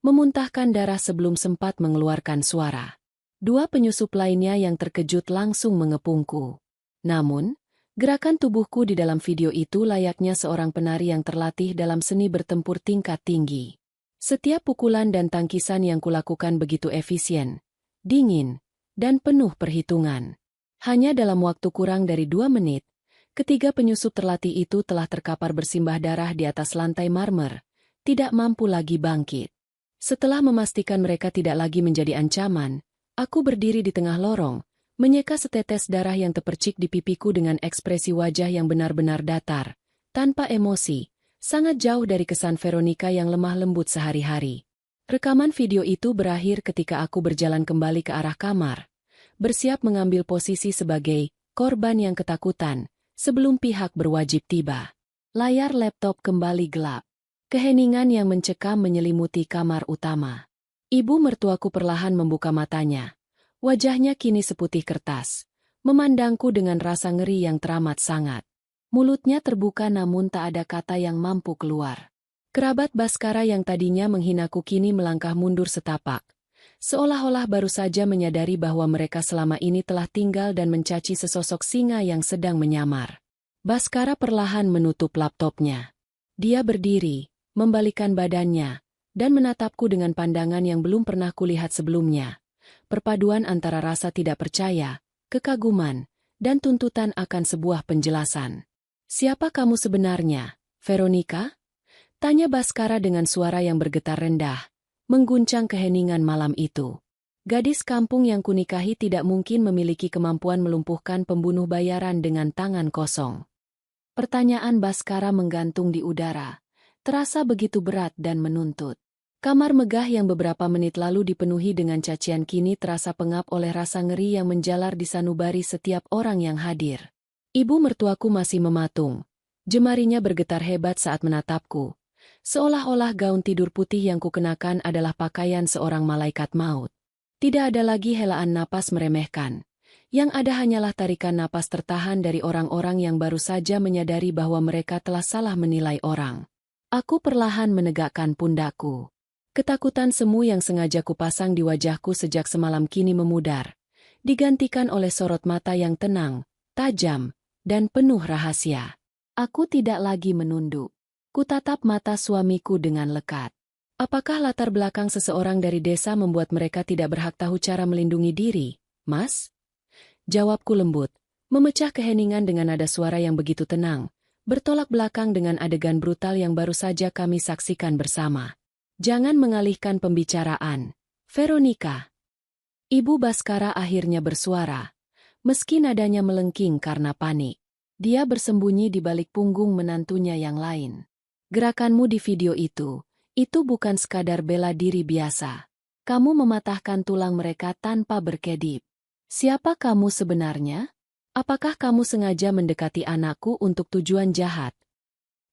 S1: memuntahkan darah sebelum sempat mengeluarkan suara. 2 penyusup lainnya yang terkejut langsung mengepungku. Namun, gerakan tubuhku di dalam video itu layaknya seorang penari yang terlatih dalam seni bertempur tingkat tinggi. Setiap pukulan dan tangkisan yang kulakukan begitu efisien, dingin, dan penuh perhitungan. Hanya dalam waktu kurang dari 2 menit, ketiga penyusup terlatih itu telah terkapar bersimbah darah di atas lantai marmer, tidak mampu lagi bangkit. Setelah memastikan mereka tidak lagi menjadi ancaman, aku berdiri di tengah lorong, menyeka setetes darah yang terpercik di pipiku dengan ekspresi wajah yang benar-benar datar, tanpa emosi, sangat jauh dari kesan Veronica yang lemah lembut sehari-hari. Rekaman video itu berakhir ketika aku berjalan kembali ke arah kamar, bersiap mengambil posisi sebagai korban yang ketakutan, sebelum pihak berwajib tiba. Layar laptop kembali gelap. Keheningan yang mencekam menyelimuti kamar utama. Ibu mertuaku perlahan membuka matanya. Wajahnya kini seputih kertas, memandangku dengan rasa ngeri yang teramat sangat. Mulutnya terbuka namun tak ada kata yang mampu keluar. Kerabat Baskara yang tadinya menghinaku kini melangkah mundur setapak, seolah-olah baru saja menyadari bahwa mereka selama ini telah tinggal dan mencaci sesosok singa yang sedang menyamar. Baskara perlahan menutup laptopnya. Dia berdiri, membalikkan badannya, dan menatapku dengan pandangan yang belum pernah kulihat sebelumnya. Perpaduan antara rasa tidak percaya, kekaguman, dan tuntutan akan sebuah penjelasan. Siapa kamu sebenarnya, Veronica? Tanya Baskara dengan suara yang bergetar rendah, mengguncang keheningan malam itu. Gadis kampung yang kunikahi tidak mungkin memiliki kemampuan melumpuhkan pembunuh bayaran dengan tangan kosong. Pertanyaan Baskara menggantung di udara, terasa begitu berat dan menuntut. Kamar megah yang beberapa menit lalu dipenuhi dengan cacian kini terasa pengap oleh rasa ngeri yang menjalar di sanubari setiap orang yang hadir. Ibu mertuaku masih mematung. Jemarinya bergetar hebat saat menatapku. Seolah-olah gaun tidur putih yang kukenakan adalah pakaian seorang malaikat maut. Tidak ada lagi helaan napas meremehkan. Yang ada hanyalah tarikan napas tertahan dari orang-orang yang baru saja menyadari bahwa mereka telah salah menilai orang. Aku perlahan menegakkan pundakku. Ketakutan semu yang sengaja kupasang di wajahku sejak semalam kini memudar, digantikan oleh sorot mata yang tenang, tajam, dan penuh rahasia. Aku tidak lagi menunduk. Kutatap mata suamiku dengan lekat. Apakah latar belakang seseorang dari desa membuat mereka tidak berhak tahu cara melindungi diri, Mas? Jawabku lembut, memecah keheningan dengan nada suara yang begitu tenang, bertolak belakang dengan adegan brutal yang baru saja kami saksikan bersama. Jangan mengalihkan pembicaraan, Veronica. Ibu Baskara akhirnya bersuara, meski nadanya melengking karena panik. Dia bersembunyi di balik punggung menantunya yang lain. Gerakanmu di video itu bukan sekadar bela diri biasa. Kamu mematahkan tulang mereka tanpa berkedip. Siapa kamu sebenarnya? Apakah kamu sengaja mendekati anakku untuk tujuan jahat?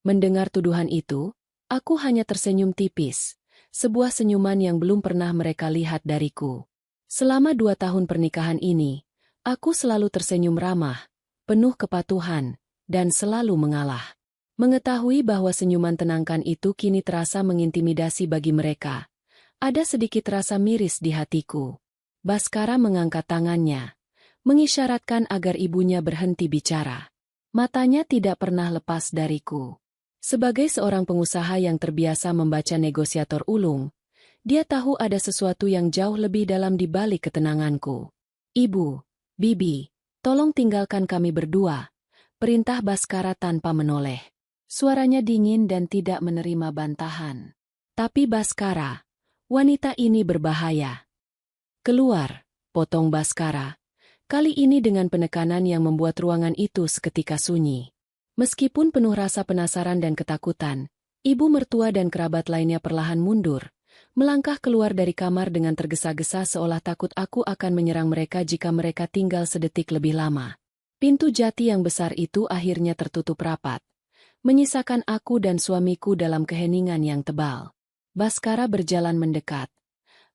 S1: Mendengar tuduhan itu, aku hanya tersenyum tipis. Sebuah senyuman yang belum pernah mereka lihat dariku. Selama 2 tahun pernikahan ini, aku selalu tersenyum ramah, penuh kepatuhan, dan selalu mengalah. Mengetahui bahwa senyuman tenangkan itu kini terasa mengintimidasi bagi mereka. Ada sedikit rasa miris di hatiku. Baskara mengangkat tangannya, mengisyaratkan agar ibunya berhenti bicara. Matanya tidak pernah lepas dariku. Sebagai seorang pengusaha yang terbiasa membaca negosiator ulung, dia tahu ada sesuatu yang jauh lebih dalam di balik ketenanganku. Ibu, Bibi, tolong tinggalkan kami berdua, perintah Baskara tanpa menoleh. Suaranya dingin dan tidak menerima bantahan. Tapi Baskara, wanita ini berbahaya. Keluar, potong Baskara. Kali ini dengan penekanan yang membuat ruangan itu seketika sunyi. Meskipun penuh rasa penasaran dan ketakutan, ibu mertua dan kerabat lainnya perlahan mundur, melangkah keluar dari kamar dengan tergesa-gesa seolah takut aku akan menyerang mereka jika mereka tinggal sedetik lebih lama. Pintu jati yang besar itu akhirnya tertutup rapat, menyisakan aku dan suamiku dalam keheningan yang tebal. Baskara berjalan mendekat.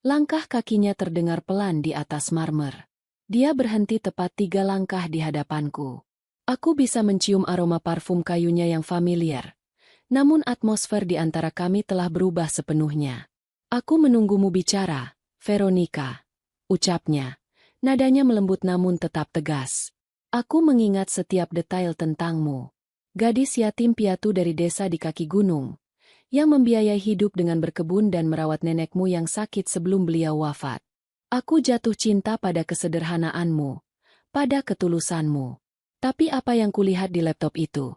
S1: Langkah kakinya terdengar pelan di atas marmer. Dia berhenti tepat 3 langkah di hadapanku. Aku bisa mencium aroma parfum kayunya yang familiar. Namun atmosfer di antara kami telah berubah sepenuhnya. Aku menunggumu bicara, Veronica, ucapnya. Nadanya melembut namun tetap tegas. Aku mengingat setiap detail tentangmu. Gadis yatim piatu dari desa di kaki gunung, yang membiayai hidup dengan berkebun dan merawat nenekmu yang sakit sebelum beliau wafat. Aku jatuh cinta pada kesederhanaanmu, pada ketulusanmu. Tapi apa yang kulihat di laptop itu?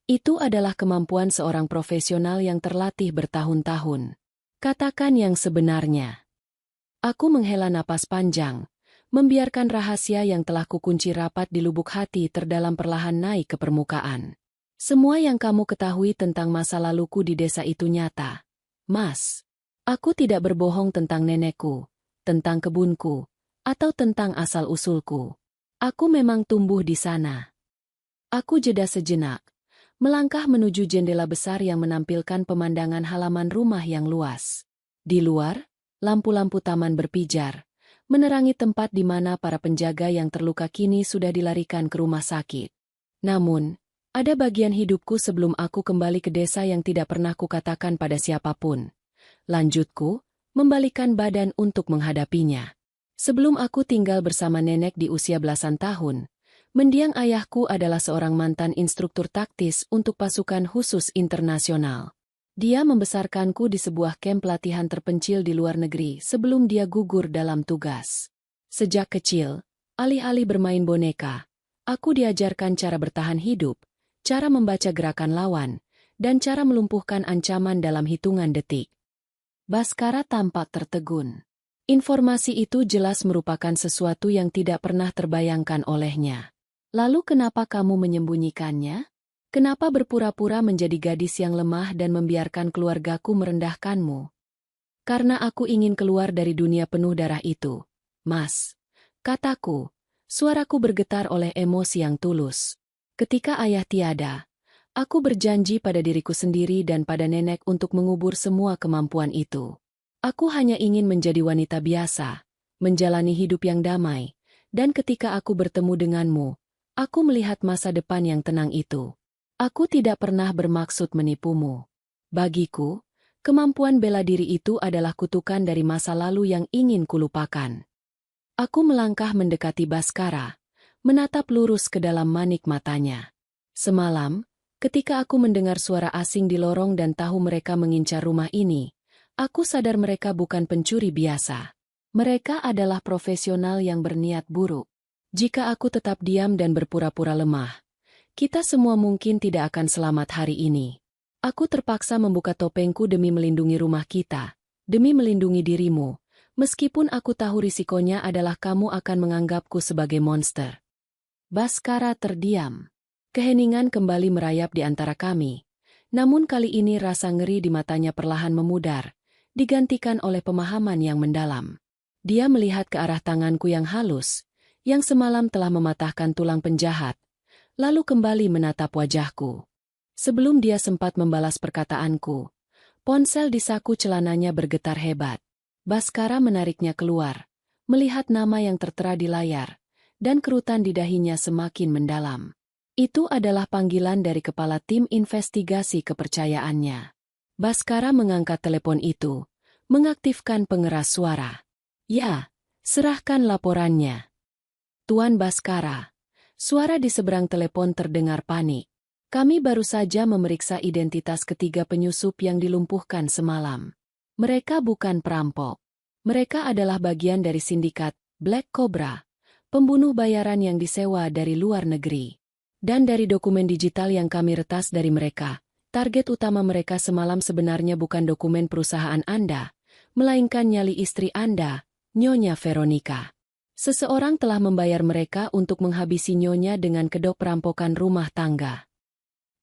S1: Itu adalah kemampuan seorang profesional yang terlatih bertahun-tahun. Katakan yang sebenarnya. Aku menghela napas panjang, membiarkan rahasia yang telah kukunci rapat di lubuk hati terdalam perlahan naik ke permukaan. Semua yang kamu ketahui tentang masa laluku di desa itu nyata, Mas. Aku tidak berbohong tentang nenekku, tentang kebunku, atau tentang asal-usulku. Aku memang tumbuh di sana. Aku jeda sejenak, melangkah menuju jendela besar yang menampilkan pemandangan halaman rumah yang luas. Di luar, lampu-lampu taman berpijar, menerangi tempat di mana para penjaga yang terluka kini sudah dilarikan ke rumah sakit. Namun, ada bagian hidupku sebelum aku kembali ke desa yang tidak pernah kukatakan pada siapapun. Lanjutku, membalikkan badan untuk menghadapinya. Sebelum aku tinggal bersama nenek di usia belasan tahun, Mendiang ayahku adalah seorang mantan instruktur taktis untuk pasukan khusus internasional. Dia membesarkanku di sebuah kamp latihan terpencil di luar negeri sebelum dia gugur dalam tugas. Sejak kecil, alih-alih bermain boneka, aku diajarkan cara bertahan hidup, cara membaca gerakan lawan, dan cara melumpuhkan ancaman dalam hitungan detik. Baskara tampak tertegun. Informasi itu jelas merupakan sesuatu yang tidak pernah terbayangkan olehnya. Lalu kenapa kamu menyembunyikannya? Kenapa berpura-pura menjadi gadis yang lemah dan membiarkan keluargaku merendahkanmu? Karena aku ingin keluar dari dunia penuh darah itu, Mas. Kataku, suaraku bergetar oleh emosi yang tulus. Ketika ayah tiada, aku berjanji pada diriku sendiri dan pada nenek untuk mengubur semua kemampuan itu. Aku hanya ingin menjadi wanita biasa, menjalani hidup yang damai, dan ketika aku bertemu denganmu, aku melihat masa depan yang tenang itu. Aku tidak pernah bermaksud menipumu. Bagiku, kemampuan bela diri itu adalah kutukan dari masa lalu yang ingin kulupakan. Aku melangkah mendekati Baskara, menatap lurus ke dalam manik matanya. Semalam, ketika aku mendengar suara asing di lorong dan tahu mereka mengincar rumah ini, aku sadar mereka bukan pencuri biasa. Mereka adalah profesional yang berniat buruk. Jika aku tetap diam dan berpura-pura lemah, kita semua mungkin tidak akan selamat hari ini. Aku terpaksa membuka topengku demi melindungi rumah kita, demi melindungi dirimu, meskipun aku tahu risikonya adalah kamu akan menganggapku sebagai monster. Baskara terdiam. Keheningan kembali merayap di antara kami, namun kali ini rasa ngeri di matanya perlahan memudar, digantikan oleh pemahaman yang mendalam. Dia melihat ke arah tanganku yang halus, yang semalam telah mematahkan tulang penjahat, lalu kembali menatap wajahku. Sebelum dia sempat membalas perkataanku, ponsel di saku celananya bergetar hebat. Baskara menariknya keluar, melihat nama yang tertera di layar, dan kerutan di dahinya semakin mendalam. Itu adalah panggilan dari kepala tim investigasi kepercayaannya. Baskara mengangkat telepon itu, mengaktifkan pengeras suara. Ya, serahkan laporannya. Tuan Baskara. Suara di seberang telepon terdengar panik. Kami baru saja memeriksa identitas ketiga penyusup yang dilumpuhkan semalam. Mereka bukan perampok. Mereka adalah bagian dari sindikat Black Cobra, pembunuh bayaran yang disewa dari luar negeri. Dan dari dokumen digital yang kami retas dari mereka, target utama mereka semalam sebenarnya bukan dokumen perusahaan Anda, melainkan nyali istri Anda, Nyonya Veronica. Seseorang telah membayar mereka untuk menghabisi Nyonya dengan kedok perampokan rumah tangga.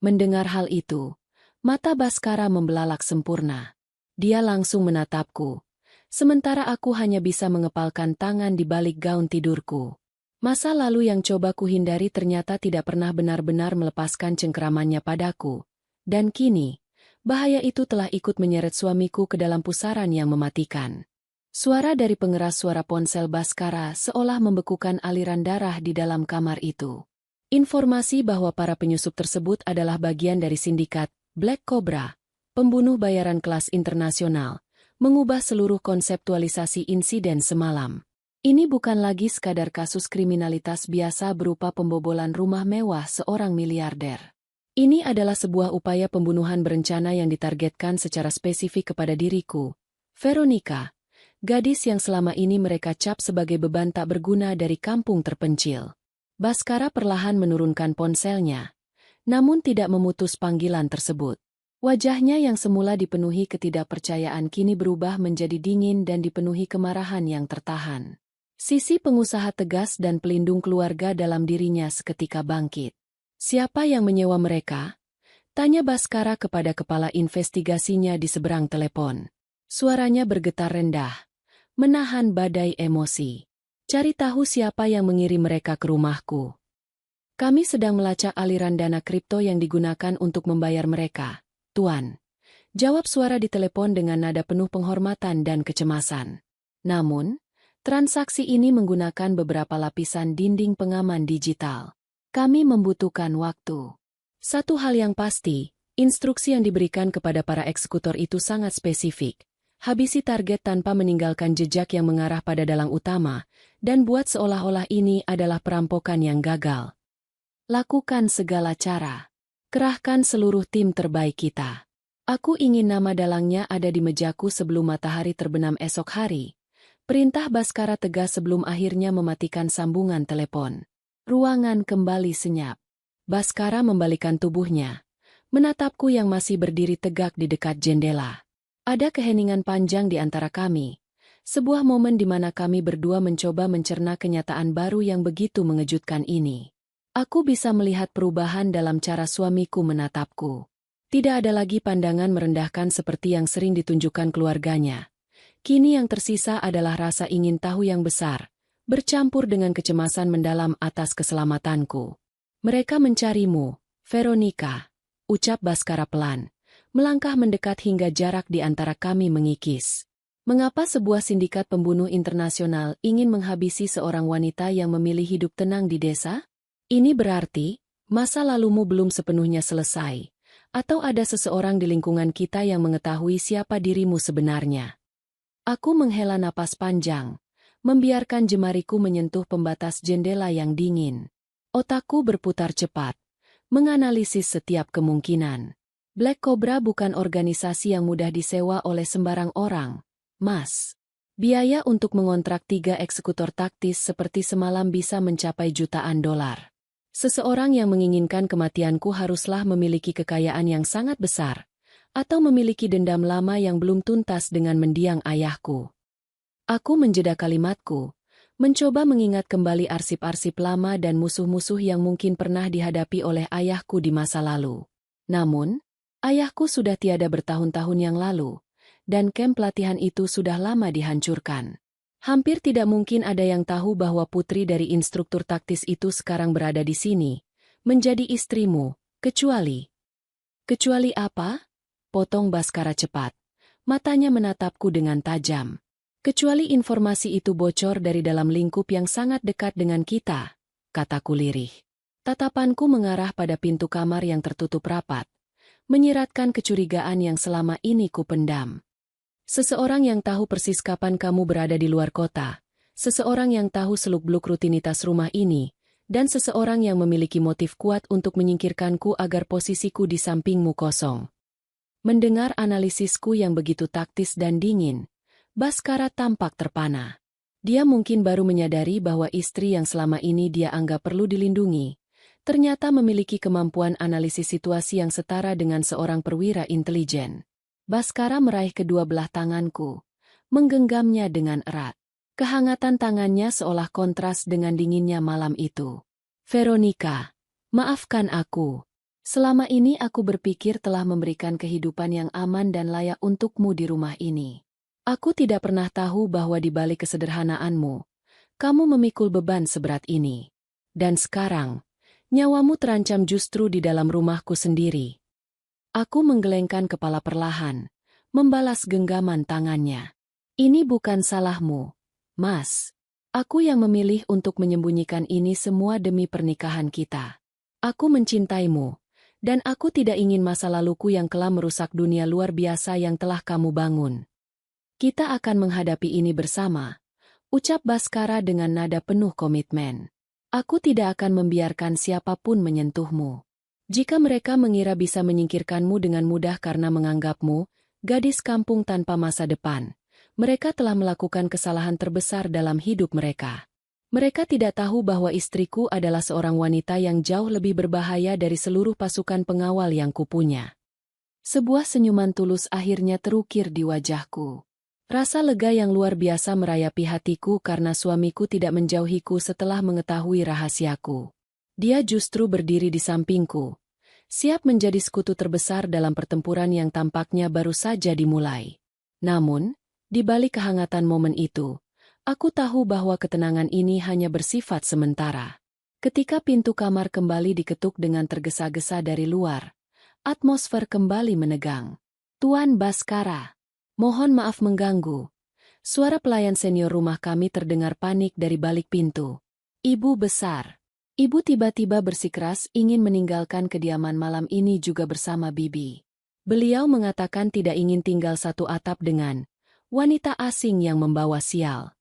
S1: Mendengar hal itu, mata Baskara membelalak sempurna. Dia langsung menatapku, sementara aku hanya bisa mengepalkan tangan di balik gaun tidurku. Masa lalu yang coba kuhindari ternyata tidak pernah benar-benar melepaskan cengkeramannya padaku. Dan kini, bahaya itu telah ikut menyeret suamiku ke dalam pusaran yang mematikan. Suara dari pengeras suara ponsel Baskara seolah membekukan aliran darah di dalam kamar itu. Informasi bahwa para penyusup tersebut adalah bagian dari sindikat Black Cobra, pembunuh bayaran kelas internasional, mengubah seluruh konseptualisasi insiden semalam. Ini bukan lagi sekadar kasus kriminalitas biasa berupa pembobolan rumah mewah seorang miliarder. Ini adalah sebuah upaya pembunuhan berencana yang ditargetkan secara spesifik kepada diriku, Veronica, gadis yang selama ini mereka cap sebagai beban tak berguna dari kampung terpencil. Baskara perlahan menurunkan ponselnya, namun tidak memutus panggilan tersebut. Wajahnya yang semula dipenuhi ketidakpercayaan kini berubah menjadi dingin dan dipenuhi kemarahan yang tertahan. Sisi pengusaha tegas dan pelindung keluarga dalam dirinya seketika bangkit. Siapa yang menyewa mereka? Tanya Baskara kepada kepala investigasinya di seberang telepon. Suaranya bergetar rendah, menahan badai emosi. Cari tahu siapa yang mengirim mereka ke rumahku. Kami sedang melacak aliran dana kripto yang digunakan untuk membayar mereka, Tuan. Jawab suara di telepon dengan nada penuh penghormatan dan kecemasan. Namun, transaksi ini menggunakan beberapa lapisan dinding pengaman digital. Kami membutuhkan waktu. Satu hal yang pasti, instruksi yang diberikan kepada para eksekutor itu sangat spesifik. Habisi target tanpa meninggalkan jejak yang mengarah pada dalang utama, dan buat seolah-olah ini adalah perampokan yang gagal. Lakukan segala cara. Kerahkan seluruh tim terbaik kita. Aku ingin nama dalangnya ada di mejaku sebelum matahari terbenam esok hari. Perintah Baskara tegas sebelum akhirnya mematikan sambungan telepon. Ruangan kembali senyap. Baskara membalikan tubuhnya, menatapku yang masih berdiri tegak di dekat jendela. Ada keheningan panjang di antara kami. Sebuah momen di mana kami berdua mencoba mencerna kenyataan baru yang begitu mengejutkan ini. Aku bisa melihat perubahan dalam cara suamiku menatapku. Tidak ada lagi pandangan merendahkan seperti yang sering ditunjukkan keluarganya. Kini yang tersisa adalah rasa ingin tahu yang besar, bercampur dengan kecemasan mendalam atas keselamatanku. Mereka mencarimu, Veronica, ucap Baskara pelan, melangkah mendekat hingga jarak di antara kami mengikis. Mengapa sebuah sindikat pembunuh internasional ingin menghabisi seorang wanita yang memilih hidup tenang di desa? Ini berarti, masa lalumu belum sepenuhnya selesai, atau ada seseorang di lingkungan kita yang mengetahui siapa dirimu sebenarnya. Aku menghela napas panjang, membiarkan jemariku menyentuh pembatas jendela yang dingin. Otakku berputar cepat, menganalisis setiap kemungkinan. Black Cobra bukan organisasi yang mudah disewa oleh sembarang orang, Mas. Biaya untuk mengontrak 3 eksekutor taktis seperti semalam bisa mencapai jutaan dolar. Seseorang yang menginginkan kematianku haruslah memiliki kekayaan yang sangat besar, atau memiliki dendam lama yang belum tuntas dengan mendiang ayahku. Aku menjeda kalimatku, mencoba mengingat kembali arsip-arsip lama dan musuh-musuh yang mungkin pernah dihadapi oleh ayahku di masa lalu. Namun, ayahku sudah tiada bertahun-tahun yang lalu, dan kamp pelatihan itu sudah lama dihancurkan. Hampir tidak mungkin ada yang tahu bahwa putri dari instruktur taktis itu sekarang berada di sini, menjadi istrimu, kecuali... Kecuali apa? Potong Baskara cepat. Matanya menatapku dengan tajam. Kecuali informasi itu bocor dari dalam lingkup yang sangat dekat dengan kita, kataku lirih. Tatapanku mengarah pada pintu kamar yang tertutup rapat, menyiratkan kecurigaan yang selama ini kupendam. Seseorang yang tahu persis kapan kamu berada di luar kota, seseorang yang tahu seluk-beluk rutinitas rumah ini, dan seseorang yang memiliki motif kuat untuk menyingkirkanku agar posisiku di sampingmu kosong. Mendengar analisisku yang begitu taktis dan dingin, Baskara tampak terpana. Dia mungkin baru menyadari bahwa istri yang selama ini dia anggap perlu dilindungi, ternyata memiliki kemampuan analisis situasi yang setara dengan seorang perwira intelijen. Baskara meraih kedua belah tanganku, menggenggamnya dengan erat. Kehangatan tangannya seolah kontras dengan dinginnya malam itu. Veronica, maafkan aku. Selama ini aku berpikir telah memberikan kehidupan yang aman dan layak untukmu di rumah ini. Aku tidak pernah tahu bahwa di balik kesederhanaanmu, kamu memikul beban seberat ini. Dan sekarang, nyawamu terancam justru di dalam rumahku sendiri. Aku menggelengkan kepala perlahan, membalas genggaman tangannya. Ini bukan salahmu, Mas. Aku yang memilih untuk menyembunyikan ini semua demi pernikahan kita. Aku mencintaimu, dan aku tidak ingin masa laluku yang kelam merusak dunia luar biasa yang telah kamu bangun. Kita akan menghadapi ini bersama, ucap Baskara dengan nada penuh komitmen. Aku tidak akan membiarkan siapapun menyentuhmu. Jika mereka mengira bisa menyingkirkanmu dengan mudah karena menganggapmu gadis kampung tanpa masa depan, mereka telah melakukan kesalahan terbesar dalam hidup mereka. Mereka tidak tahu bahwa istriku adalah seorang wanita yang jauh lebih berbahaya dari seluruh pasukan pengawal yang kupunya. Sebuah senyuman tulus akhirnya terukir di wajahku. Rasa lega yang luar biasa merayapi hatiku karena suamiku tidak menjauhiku setelah mengetahui rahasiaku. Dia justru berdiri di sampingku, siap menjadi sekutu terbesar dalam pertempuran yang tampaknya baru saja dimulai. Namun, di balik kehangatan momen itu, aku tahu bahwa ketenangan ini hanya bersifat sementara. Ketika pintu kamar kembali diketuk dengan tergesa-gesa dari luar, atmosfer kembali menegang. Tuan Baskara, mohon maaf mengganggu. Suara pelayan senior rumah kami terdengar panik dari balik pintu. Ibu besar. Ibu tiba-tiba bersikeras ingin meninggalkan kediaman malam ini juga bersama Bibi. Beliau mengatakan tidak ingin tinggal satu atap dengan wanita asing yang membawa sial.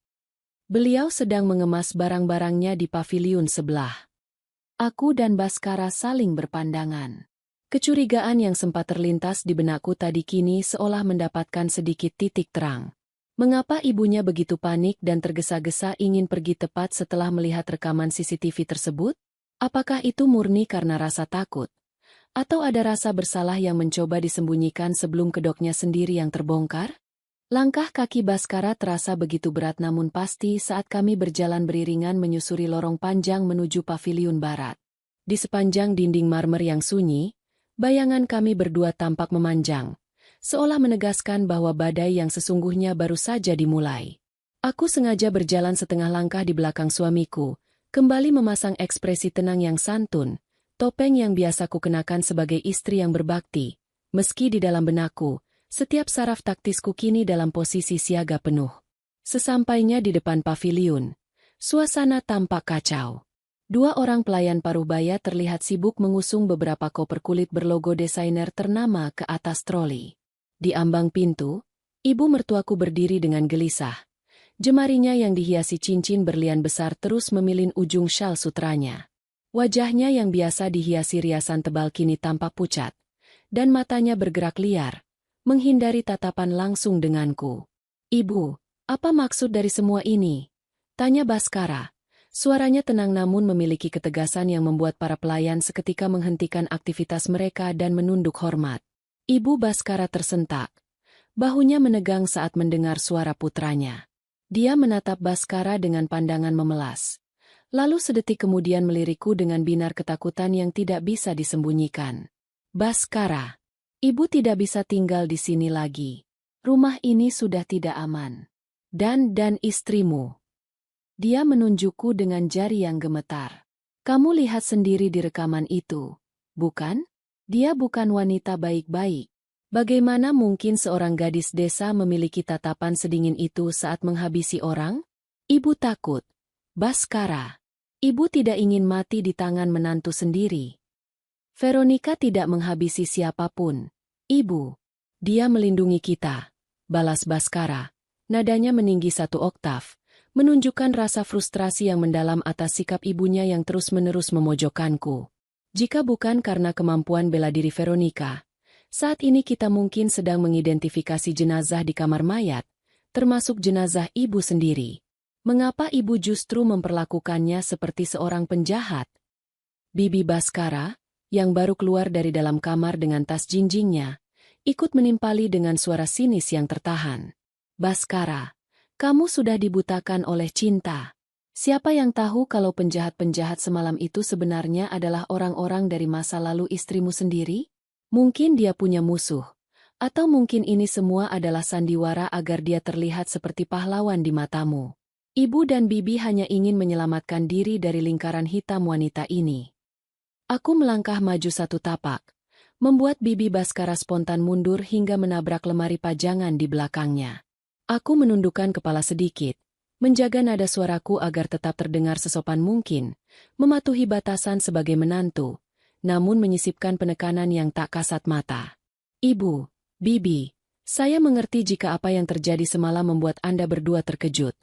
S1: Beliau sedang mengemas barang-barangnya di paviliun sebelah. Aku dan Baskara saling berpandangan. Kecurigaan yang sempat terlintas di benakku tadi kini seolah mendapatkan sedikit titik terang. Mengapa ibunya begitu panik dan tergesa-gesa ingin pergi tepat setelah melihat rekaman CCTV tersebut? Apakah itu murni karena rasa takut? Atau ada rasa bersalah yang mencoba disembunyikan sebelum kedoknya sendiri yang terbongkar? Langkah kaki Baskara terasa begitu berat namun pasti saat kami berjalan beriringan menyusuri lorong panjang menuju paviliun barat. Di sepanjang dinding marmer yang sunyi, bayangan kami berdua tampak memanjang, seolah menegaskan bahwa badai yang sesungguhnya baru saja dimulai. Aku sengaja berjalan setengah langkah di belakang suamiku, kembali memasang ekspresi tenang yang santun, topeng yang biasa kukenakan sebagai istri yang berbakti, meski di dalam benakku, setiap saraf taktisku kini dalam posisi siaga penuh. Sesampainya di depan paviliun, suasana tampak kacau. Dua orang pelayan paruh-baya terlihat sibuk mengusung beberapa koper kulit berlogo desainer ternama ke atas troli. Di ambang pintu, ibu mertuaku berdiri dengan gelisah. Jemarinya yang dihiasi cincin berlian besar terus memilin ujung syal sutranya. Wajahnya yang biasa dihiasi riasan tebal kini tampak pucat, dan matanya bergerak liar, menghindari tatapan langsung denganku. "Ibu, apa maksud dari semua ini?" tanya Baskara. Suaranya tenang namun memiliki ketegasan yang membuat para pelayan seketika menghentikan aktivitas mereka dan menunduk hormat. Ibu Baskara tersentak. Bahunya menegang saat mendengar suara putranya. Dia menatap Baskara dengan pandangan memelas. Lalu sedetik kemudian melirikku dengan binar ketakutan yang tidak bisa disembunyikan. "Baskara, ibu tidak bisa tinggal di sini lagi. Rumah ini sudah tidak aman. Dan istrimu." Dia menunjukku dengan jari yang gemetar. "Kamu lihat sendiri di rekaman itu, bukan? Dia bukan wanita baik-baik. Bagaimana mungkin seorang gadis desa memiliki tatapan sedingin itu saat menghabisi orang? Ibu takut. Baskara, ibu tidak ingin mati di tangan menantu sendiri. Veronica tidak menghabisi siapapun. Ibu, dia melindungi kita," balas Baskara. Nadanya meninggi 1 oktav, menunjukkan rasa frustrasi yang mendalam atas sikap ibunya yang terus-menerus memojokkanku. Jika bukan karena kemampuan bela diri Veronica, saat ini kita mungkin sedang mengidentifikasi jenazah di kamar mayat, termasuk jenazah ibu sendiri. Mengapa ibu justru memperlakukannya seperti seorang penjahat? Bibi Baskara, yang baru keluar dari dalam kamar dengan tas jinjingnya, ikut menimpali dengan suara sinis yang tertahan. "Baskara, kamu sudah dibutakan oleh cinta. Siapa yang tahu kalau penjahat-penjahat semalam itu sebenarnya adalah orang-orang dari masa lalu istrimu sendiri? Mungkin dia punya musuh. Atau mungkin ini semua adalah sandiwara agar dia terlihat seperti pahlawan di matamu. Ibu dan bibi hanya ingin menyelamatkan diri dari lingkaran hitam wanita ini." Aku melangkah maju 1 tapak, membuat bibi Baskara spontan mundur hingga menabrak lemari pajangan di belakangnya. Aku menundukkan kepala sedikit, menjaga nada suaraku agar tetap terdengar sesopan mungkin, mematuhi batasan sebagai menantu, namun menyisipkan penekanan yang tak kasat mata. "Ibu, bibi, saya mengerti jika apa yang terjadi semalam membuat Anda berdua terkejut,"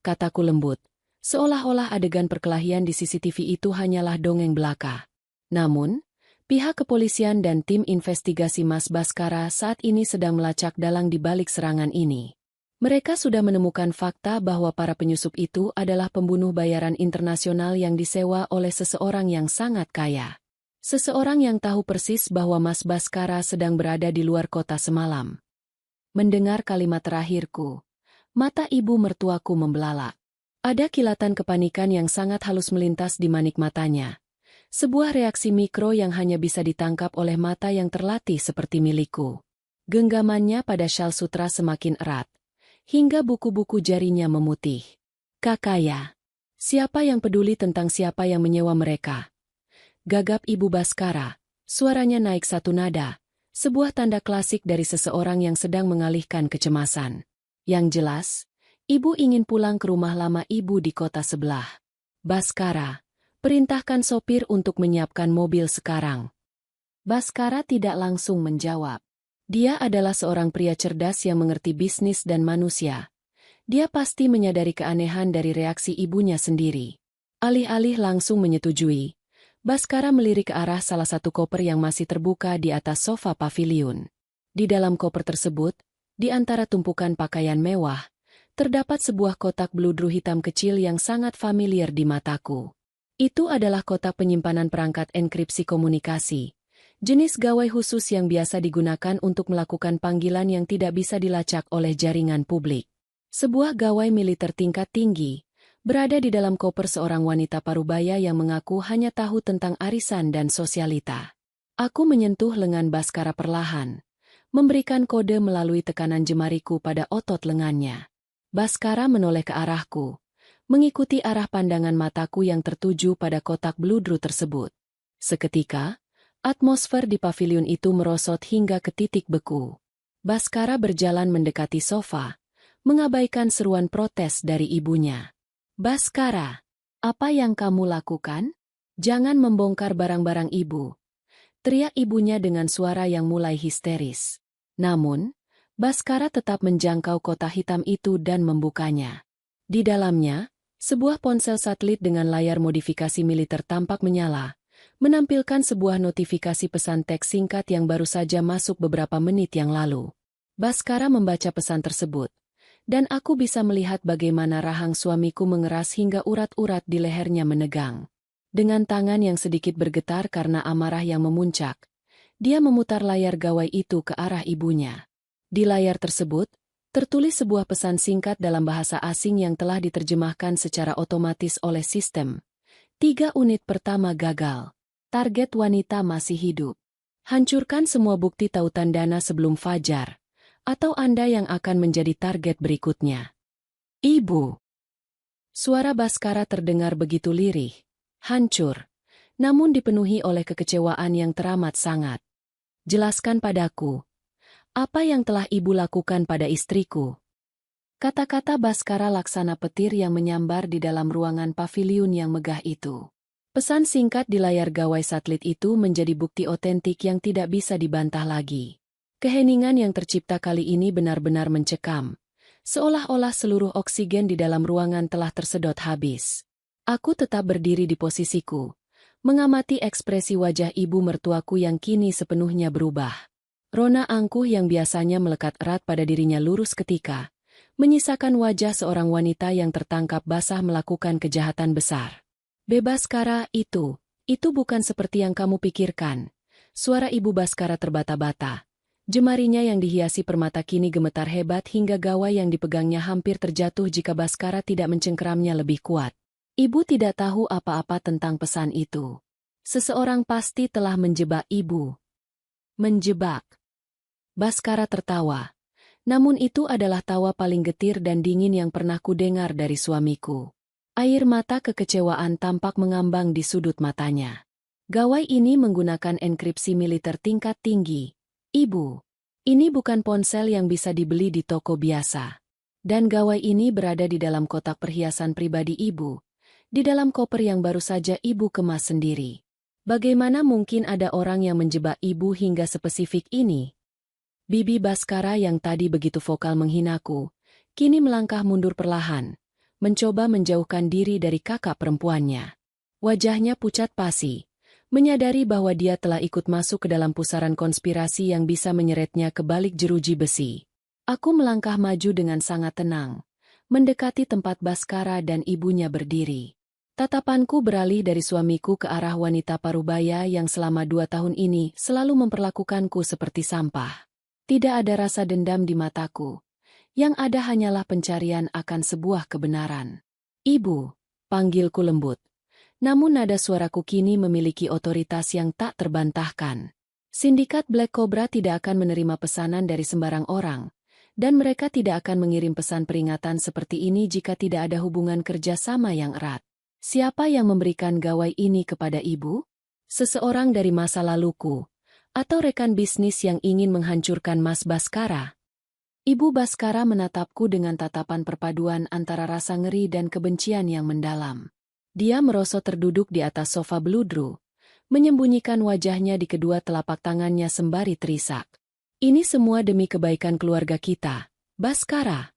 S1: kataku lembut, seolah-olah adegan perkelahian di CCTV itu hanyalah dongeng belaka. Namun, pihak kepolisian dan tim investigasi Mas Baskara saat ini sedang melacak dalang di balik serangan ini. Mereka sudah menemukan fakta bahwa para penyusup itu adalah pembunuh bayaran internasional yang disewa oleh seseorang yang sangat kaya. Seseorang yang tahu persis bahwa Mas Baskara sedang berada di luar kota semalam. Mendengar kalimat terakhirku, mata ibu mertuaku membelalak. Ada kilatan kepanikan yang sangat halus melintas di manik matanya. Sebuah reaksi mikro yang hanya bisa ditangkap oleh mata yang terlatih seperti milikku. Genggamannya pada syal sutra semakin erat, hingga buku-buku jarinya memutih. "Kakaya, siapa yang peduli tentang siapa yang menyewa mereka?" gagap ibu Baskara. Suaranya naik 1 nada, sebuah tanda klasik dari seseorang yang sedang mengalihkan kecemasan. Yang jelas, ibu ingin pulang ke rumah lama ibu di kota sebelah. "Baskara, perintahkan sopir untuk menyiapkan mobil sekarang." Baskara tidak langsung menjawab. Dia adalah seorang pria cerdas yang mengerti bisnis dan manusia. Dia pasti menyadari keanehan dari reaksi ibunya sendiri. Alih-alih langsung menyetujui, Baskara melirik ke arah salah satu koper yang masih terbuka di atas sofa paviliun. Di dalam koper tersebut, di antara tumpukan pakaian mewah, terdapat sebuah kotak bludru hitam kecil yang sangat familiar di mataku. Itu adalah kotak penyimpanan perangkat enkripsi komunikasi, jenis gawai khusus yang biasa digunakan untuk melakukan panggilan yang tidak bisa dilacak oleh jaringan publik. Sebuah gawai militer tingkat tinggi, berada di dalam koper seorang wanita parubaya yang mengaku hanya tahu tentang arisan dan sosialita. Aku menyentuh lengan Baskara perlahan, memberikan kode melalui tekanan jemariku pada otot lengannya. Baskara menoleh ke arahku, mengikuti arah pandangan mataku yang tertuju pada kotak bludru tersebut. Seketika, atmosfer di paviliun itu merosot hingga ke titik beku. Baskara berjalan mendekati sofa, mengabaikan seruan protes dari ibunya. Baskara, apa yang kamu lakukan? Jangan membongkar barang-barang ibu, teriak ibunya dengan suara yang mulai histeris. Namun, Baskara tetap menjangkau kotak hitam itu dan membukanya. Di dalamnya, sebuah ponsel satelit dengan layar modifikasi militer tampak menyala, menampilkan sebuah notifikasi pesan teks singkat yang baru saja masuk beberapa menit yang lalu. Baskara membaca pesan tersebut, dan aku bisa melihat bagaimana rahang suamiku mengeras hingga urat-urat di lehernya menegang. Dengan tangan yang sedikit bergetar karena amarah yang memuncak, dia memutar layar gawai itu ke arah ibunya. Di layar tersebut, tertulis sebuah pesan singkat dalam bahasa asing yang telah diterjemahkan secara otomatis oleh sistem. 3 unit pertama gagal. Target wanita masih hidup. Hancurkan semua bukti tautan dana sebelum fajar, atau Anda yang akan menjadi target berikutnya. Ibu. Suara Baskara terdengar begitu lirih, hancur, namun dipenuhi oleh kekecewaan yang teramat sangat. Jelaskan padaku, apa yang telah ibu lakukan pada istriku? Kata-kata Baskara laksana petir yang menyambar di dalam ruangan paviliun yang megah itu. Pesan singkat di layar gawai satelit itu menjadi bukti otentik yang tidak bisa dibantah lagi. Keheningan yang tercipta kali ini benar-benar mencekam, seolah-olah seluruh oksigen di dalam ruangan telah tersedot habis. Aku tetap berdiri di posisiku, mengamati ekspresi wajah ibu mertuaku yang kini sepenuhnya berubah. Rona angkuh yang biasanya melekat erat pada dirinya lurus ketika, menyisakan wajah seorang wanita yang tertangkap basah melakukan kejahatan besar. Baskara, itu bukan seperti yang kamu pikirkan. Suara ibu Baskara terbata-bata. Jemarinya yang dihiasi permata kini gemetar hebat hingga gawai yang dipegangnya hampir terjatuh jika Baskara tidak mencengkeramnya lebih kuat. Ibu tidak tahu apa-apa tentang pesan itu. Seseorang pasti telah menjebak ibu. Menjebak. Baskara tertawa. Namun itu adalah tawa paling getir dan dingin yang pernah kudengar dari suamiku. Air mata kekecewaan tampak mengambang di sudut matanya. Gawai ini menggunakan enkripsi militer tingkat tinggi. Ibu, ini bukan ponsel yang bisa dibeli di toko biasa. Dan gawai ini berada di dalam kotak perhiasan pribadi ibu, di dalam koper yang baru saja ibu kemas sendiri. Bagaimana mungkin ada orang yang menjebak ibu hingga spesifik ini? Bibi Baskara yang tadi begitu vokal menghinaku, kini melangkah mundur perlahan, mencoba menjauhkan diri dari kakak perempuannya. Wajahnya pucat pasi, menyadari bahwa dia telah ikut masuk ke dalam pusaran konspirasi yang bisa menyeretnya ke balik jeruji besi. Aku melangkah maju dengan sangat tenang, mendekati tempat Baskara dan ibunya berdiri. Tatapanku beralih dari suamiku ke arah wanita parubaya yang selama 2 tahun ini selalu memperlakukanku seperti sampah. Tidak ada rasa dendam di mataku. Yang ada hanyalah pencarian akan sebuah kebenaran. Ibu, panggilku lembut. Namun nada suaraku kini memiliki otoritas yang tak terbantahkan. Sindikat Black Cobra tidak akan menerima pesanan dari sembarang orang, dan mereka tidak akan mengirim pesan peringatan seperti ini jika tidak ada hubungan kerjasama yang erat. Siapa yang memberikan gawai ini kepada ibu? Seseorang dari masa laluku, atau rekan bisnis yang ingin menghancurkan Mas Baskara? Ibu Baskara menatapku dengan tatapan perpaduan antara rasa ngeri dan kebencian yang mendalam. Dia merosot terduduk di atas sofa bludru, menyembunyikan wajahnya di kedua telapak tangannya sembari terisak. Ini semua demi kebaikan keluarga kita, Baskara.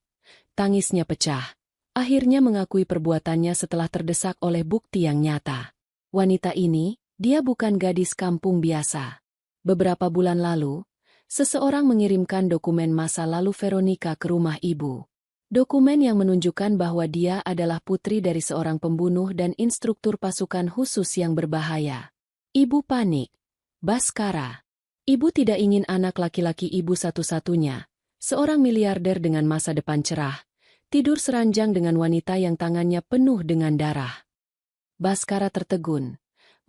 S1: Tangisnya pecah. Akhirnya mengakui perbuatannya setelah terdesak oleh bukti yang nyata. Wanita ini, Dia bukan gadis kampung biasa. Beberapa bulan lalu, seseorang mengirimkan dokumen masa lalu Veronica ke rumah ibu. Dokumen yang menunjukkan bahwa dia adalah putri dari seorang pembunuh dan instruktur pasukan khusus yang berbahaya. Ibu panik. Baskara. Ibu tidak ingin anak laki-laki ibu satu-satunya, seorang miliarder dengan masa depan cerah, tidur seranjang dengan wanita yang tangannya penuh dengan darah. Baskara tertegun.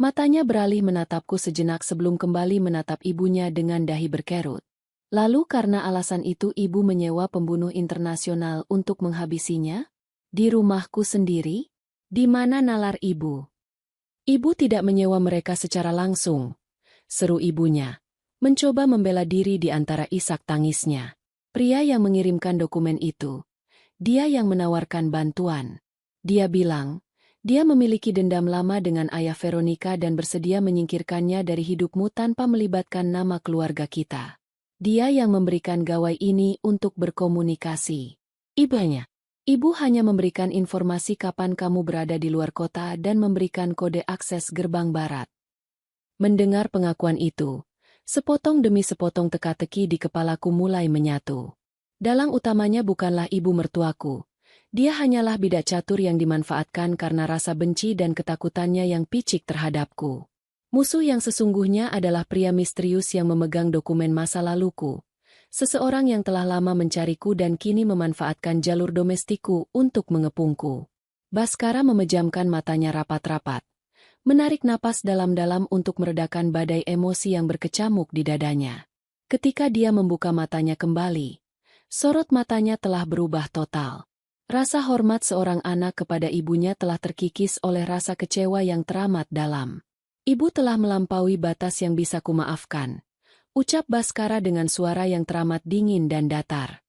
S1: Matanya beralih menatapku sejenak sebelum kembali menatap ibunya dengan dahi berkerut. Lalu karena alasan itu ibu menyewa pembunuh internasional untuk menghabisinya? Di rumahku sendiri? Di mana nalar ibu? Ibu tidak menyewa mereka secara langsung, seru ibunya, mencoba membela diri di antara isak tangisnya. Pria yang mengirimkan dokumen itu, dia yang menawarkan bantuan. Dia bilang, dia memiliki dendam lama dengan ayah Veronica dan bersedia menyingkirkannya dari hidupmu tanpa melibatkan nama keluarga kita. Dia yang memberikan gawai ini untuk berkomunikasi. Ibunya. Ibu hanya memberikan informasi kapan kamu berada di luar kota dan memberikan kode akses gerbang barat. Mendengar pengakuan itu, sepotong demi sepotong teka-teki di kepalaku mulai menyatu. Dalang utamanya bukanlah ibu mertuaku. Dia hanyalah bidak catur yang dimanfaatkan karena rasa benci dan ketakutannya yang picik terhadapku. Musuh yang sesungguhnya adalah pria misterius yang memegang dokumen masa laluku. Seseorang yang telah lama mencariku dan kini memanfaatkan jalur domestikku untuk mengepungku. Baskara memejamkan matanya rapat-rapat, menarik napas dalam-dalam untuk meredakan badai emosi yang berkecamuk di dadanya. Ketika dia membuka matanya kembali, sorot matanya telah berubah total. Rasa hormat seorang anak kepada ibunya telah terkikis oleh rasa kecewa yang teramat dalam. Ibu telah melampaui batas yang bisa kumaafkan, ucap Baskara dengan suara yang teramat dingin dan datar.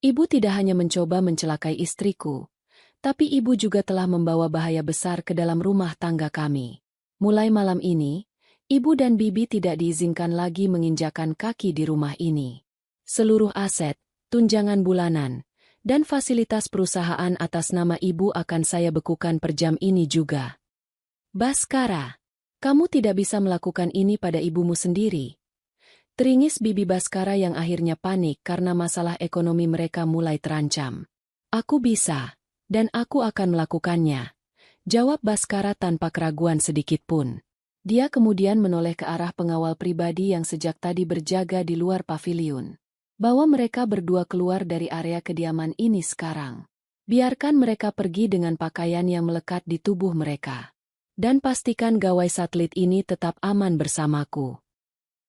S1: Ibu tidak hanya mencoba mencelakai istriku, tapi ibu juga telah membawa bahaya besar ke dalam rumah tangga kami. Mulai malam ini, ibu dan bibi tidak diizinkan lagi menginjakan kaki di rumah ini. Seluruh aset, tunjangan bulanan, dan fasilitas perusahaan atas nama ibu akan saya bekukan per jam ini juga. Baskara, kamu tidak bisa melakukan ini pada ibumu sendiri. Teringis bibi Baskara yang akhirnya panik karena masalah ekonomi mereka mulai terancam. Aku bisa, dan aku akan melakukannya, jawab Baskara tanpa keraguan sedikitpun. Dia kemudian menoleh ke arah pengawal pribadi yang sejak tadi berjaga di luar paviliun. Bawa mereka berdua keluar dari area kediaman ini sekarang. Biarkan mereka pergi dengan pakaian yang melekat di tubuh mereka. Dan pastikan gawai satelit ini tetap aman bersamaku.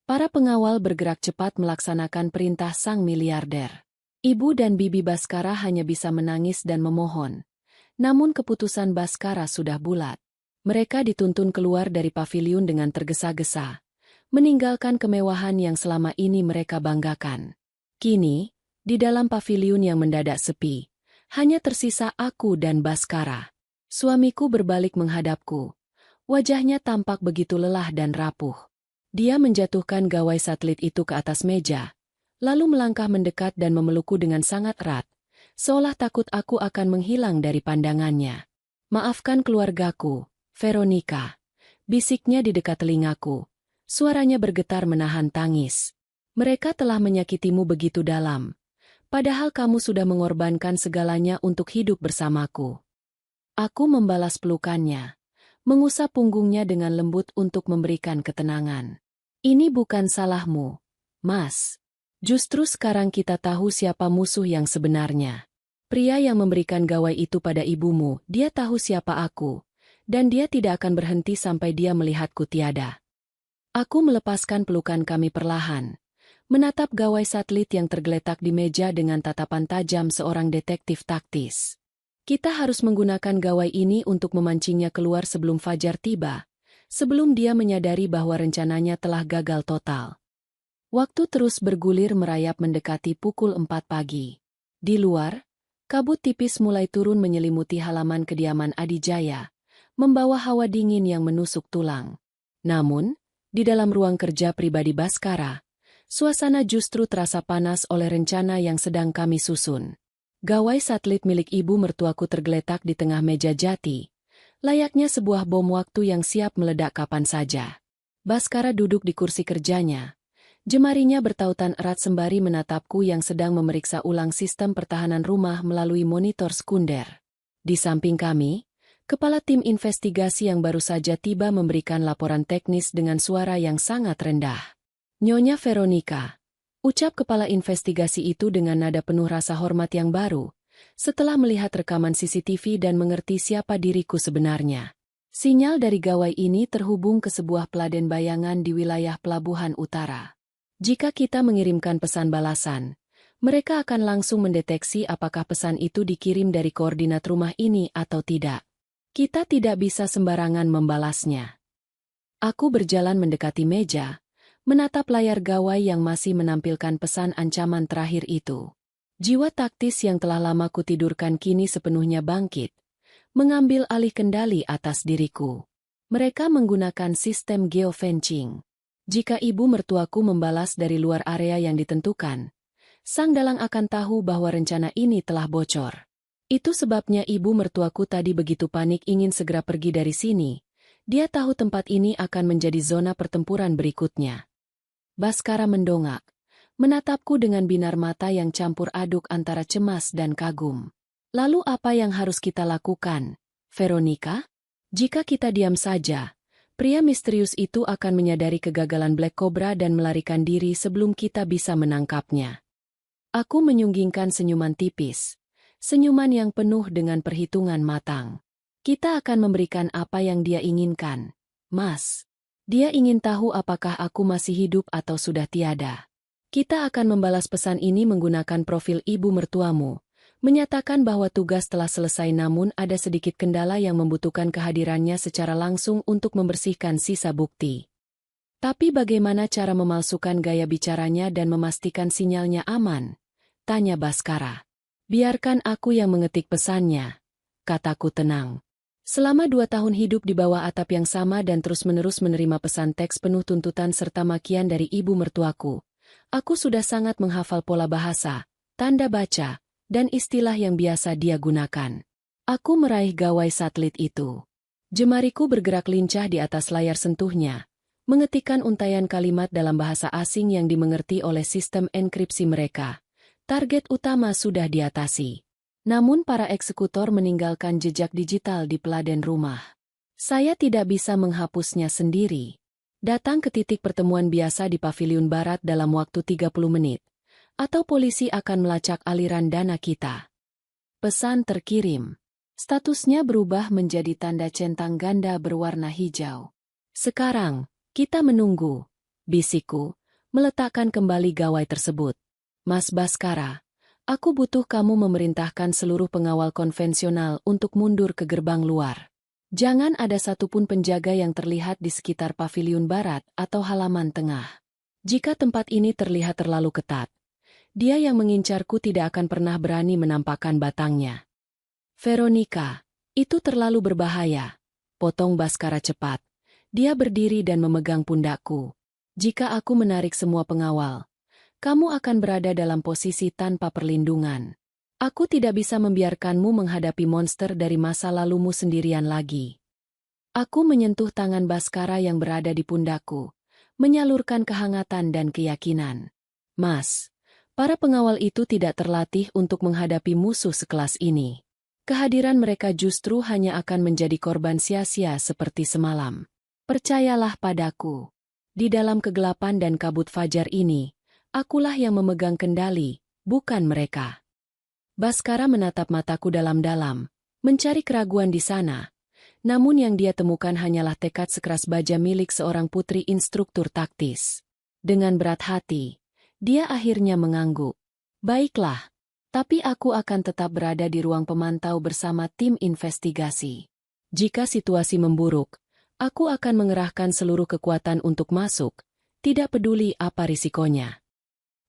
S1: Para pengawal bergerak cepat melaksanakan perintah sang miliarder. Ibu dan bibi Baskara hanya bisa menangis dan memohon. Namun keputusan Baskara sudah bulat. Mereka dituntun keluar dari paviliun dengan tergesa-gesa, meninggalkan kemewahan yang selama ini mereka banggakan. Kini, di dalam paviliun yang mendadak sepi, hanya tersisa aku dan Baskara. Suamiku berbalik menghadapku. Wajahnya tampak begitu lelah dan rapuh. Dia menjatuhkan gawai satelit itu ke atas meja, lalu melangkah mendekat dan memelukku dengan sangat erat, seolah takut aku akan menghilang dari pandangannya. Maafkan keluargaku, Veronica, bisiknya di dekat telingaku. Suaranya bergetar menahan tangis. Mereka telah menyakitimu begitu dalam, padahal kamu sudah mengorbankan segalanya untuk hidup bersamaku. Aku membalas pelukannya, mengusap punggungnya dengan lembut untuk memberikan ketenangan. Ini bukan salahmu, Mas. Justru sekarang kita tahu siapa musuh yang sebenarnya. Pria yang memberikan gawai itu pada ibumu, dia tahu siapa aku, dan dia tidak akan berhenti sampai dia melihatku tiada. Aku melepaskan pelukan kami perlahan, menatap gawai satelit yang tergeletak di meja dengan tatapan tajam seorang detektif taktis. Kita harus menggunakan gawai ini untuk memancingnya keluar sebelum fajar tiba, sebelum dia menyadari bahwa rencananya telah gagal total. Waktu terus bergulir merayap mendekati pukul 4 pagi. Di luar, kabut tipis mulai turun menyelimuti halaman kediaman Adijaya, membawa hawa dingin yang menusuk tulang. Namun, di dalam ruang kerja pribadi Baskara, suasana justru terasa panas oleh rencana yang sedang kami susun. Gawai satelit milik ibu mertuaku tergeletak di tengah meja jati, Layaknya sebuah bom waktu yang siap meledak kapan saja. Baskara duduk di kursi kerjanya. Jemarinya bertautan erat sembari menatapku yang sedang memeriksa ulang sistem pertahanan rumah melalui monitor sekunder. Di samping kami, kepala tim investigasi yang baru saja tiba memberikan laporan teknis dengan suara yang sangat rendah. "Nyonya Veronica," ucap kepala investigasi itu dengan nada penuh rasa hormat yang baru, setelah melihat rekaman CCTV dan mengerti siapa diriku sebenarnya. Sinyal dari gawai ini terhubung ke sebuah peladen bayangan di wilayah Pelabuhan Utara. Jika kita mengirimkan pesan balasan, mereka akan langsung mendeteksi apakah pesan itu dikirim dari koordinat rumah ini atau tidak. Kita tidak bisa sembarangan membalasnya. Aku berjalan mendekati meja, menatap layar gawai yang masih menampilkan pesan ancaman terakhir itu. Jiwa taktis yang telah lama kutidurkan kini sepenuhnya bangkit, mengambil alih kendali atas diriku. Mereka menggunakan sistem geofencing. Jika ibu mertuaku membalas dari luar area yang ditentukan, sang dalang akan tahu bahwa rencana ini telah bocor. Itu sebabnya ibu mertuaku tadi begitu panik ingin segera pergi dari sini. Dia tahu tempat ini akan menjadi zona pertempuran berikutnya. Baskara mendongak, menatapku dengan binar mata yang campur aduk antara cemas dan kagum. "Lalu apa yang harus kita lakukan, Veronica? Jika kita diam saja, pria misterius itu akan menyadari kegagalan Black Cobra dan melarikan diri sebelum kita bisa menangkapnya." Aku menyunggingkan senyuman tipis. Senyuman yang penuh dengan perhitungan matang. "Kita akan memberikan apa yang dia inginkan, Mas. Dia ingin tahu apakah aku masih hidup atau sudah tiada. Kita akan membalas pesan ini menggunakan profil ibu mertuamu, menyatakan bahwa tugas telah selesai namun ada sedikit kendala yang membutuhkan kehadirannya secara langsung untuk membersihkan sisa bukti." "Tapi bagaimana cara memalsukan gaya bicaranya dan memastikan sinyalnya aman?" tanya Baskara. "Biarkan aku yang mengetik pesannya," kataku tenang. Selama 2 tahun hidup di bawah atap yang sama dan terus-menerus menerima pesan teks penuh tuntutan serta makian dari ibu mertuaku, aku sudah sangat menghafal pola bahasa, tanda baca, dan istilah yang biasa dia gunakan. Aku meraih gawai satelit itu. Jemariku bergerak lincah di atas layar sentuhnya, mengetikkan untaian kalimat dalam bahasa asing yang dimengerti oleh sistem enkripsi mereka. Target utama sudah diatasi. Namun para eksekutor meninggalkan jejak digital di peladen rumah. Saya tidak bisa menghapusnya sendiri. Datang ke titik pertemuan biasa di Paviliun Barat dalam waktu 30 menit. Atau polisi akan melacak aliran dana kita. Pesan terkirim. Statusnya berubah menjadi tanda centang ganda berwarna hijau. "Sekarang, kita menunggu," bisikku, meletakkan kembali gawai tersebut. "Mas Baskara, aku butuh kamu memerintahkan seluruh pengawal konvensional untuk mundur ke gerbang luar. Jangan ada satupun penjaga yang terlihat di sekitar Paviliun Barat atau halaman tengah. Jika tempat ini terlihat terlalu ketat, dia yang mengincarku tidak akan pernah berani menampakkan batangnya." "Veronica, itu terlalu berbahaya," potong Baskara cepat. Dia berdiri dan memegang pundakku. "Jika aku menarik semua pengawal, kamu akan berada dalam posisi tanpa perlindungan. Aku tidak bisa membiarkanmu menghadapi monster dari masa lalumu sendirian lagi." Aku menyentuh tangan Baskara yang berada di pundakku, menyalurkan kehangatan dan keyakinan. "Mas, para pengawal itu tidak terlatih untuk menghadapi musuh sekelas ini. Kehadiran mereka justru hanya akan menjadi korban sia-sia seperti semalam. Percayalah padaku. Di dalam kegelapan dan kabut fajar ini, akulah yang memegang kendali, bukan mereka." Baskara menatap mataku dalam-dalam, mencari keraguan di sana. Namun yang dia temukan hanyalah tekad sekeras baja milik seorang putri instruktur taktis. Dengan berat hati, dia akhirnya mengangguk. "Baiklah, tapi aku akan tetap berada di ruang pemantau bersama tim investigasi. Jika situasi memburuk, aku akan mengerahkan seluruh kekuatan untuk masuk, tidak peduli apa risikonya."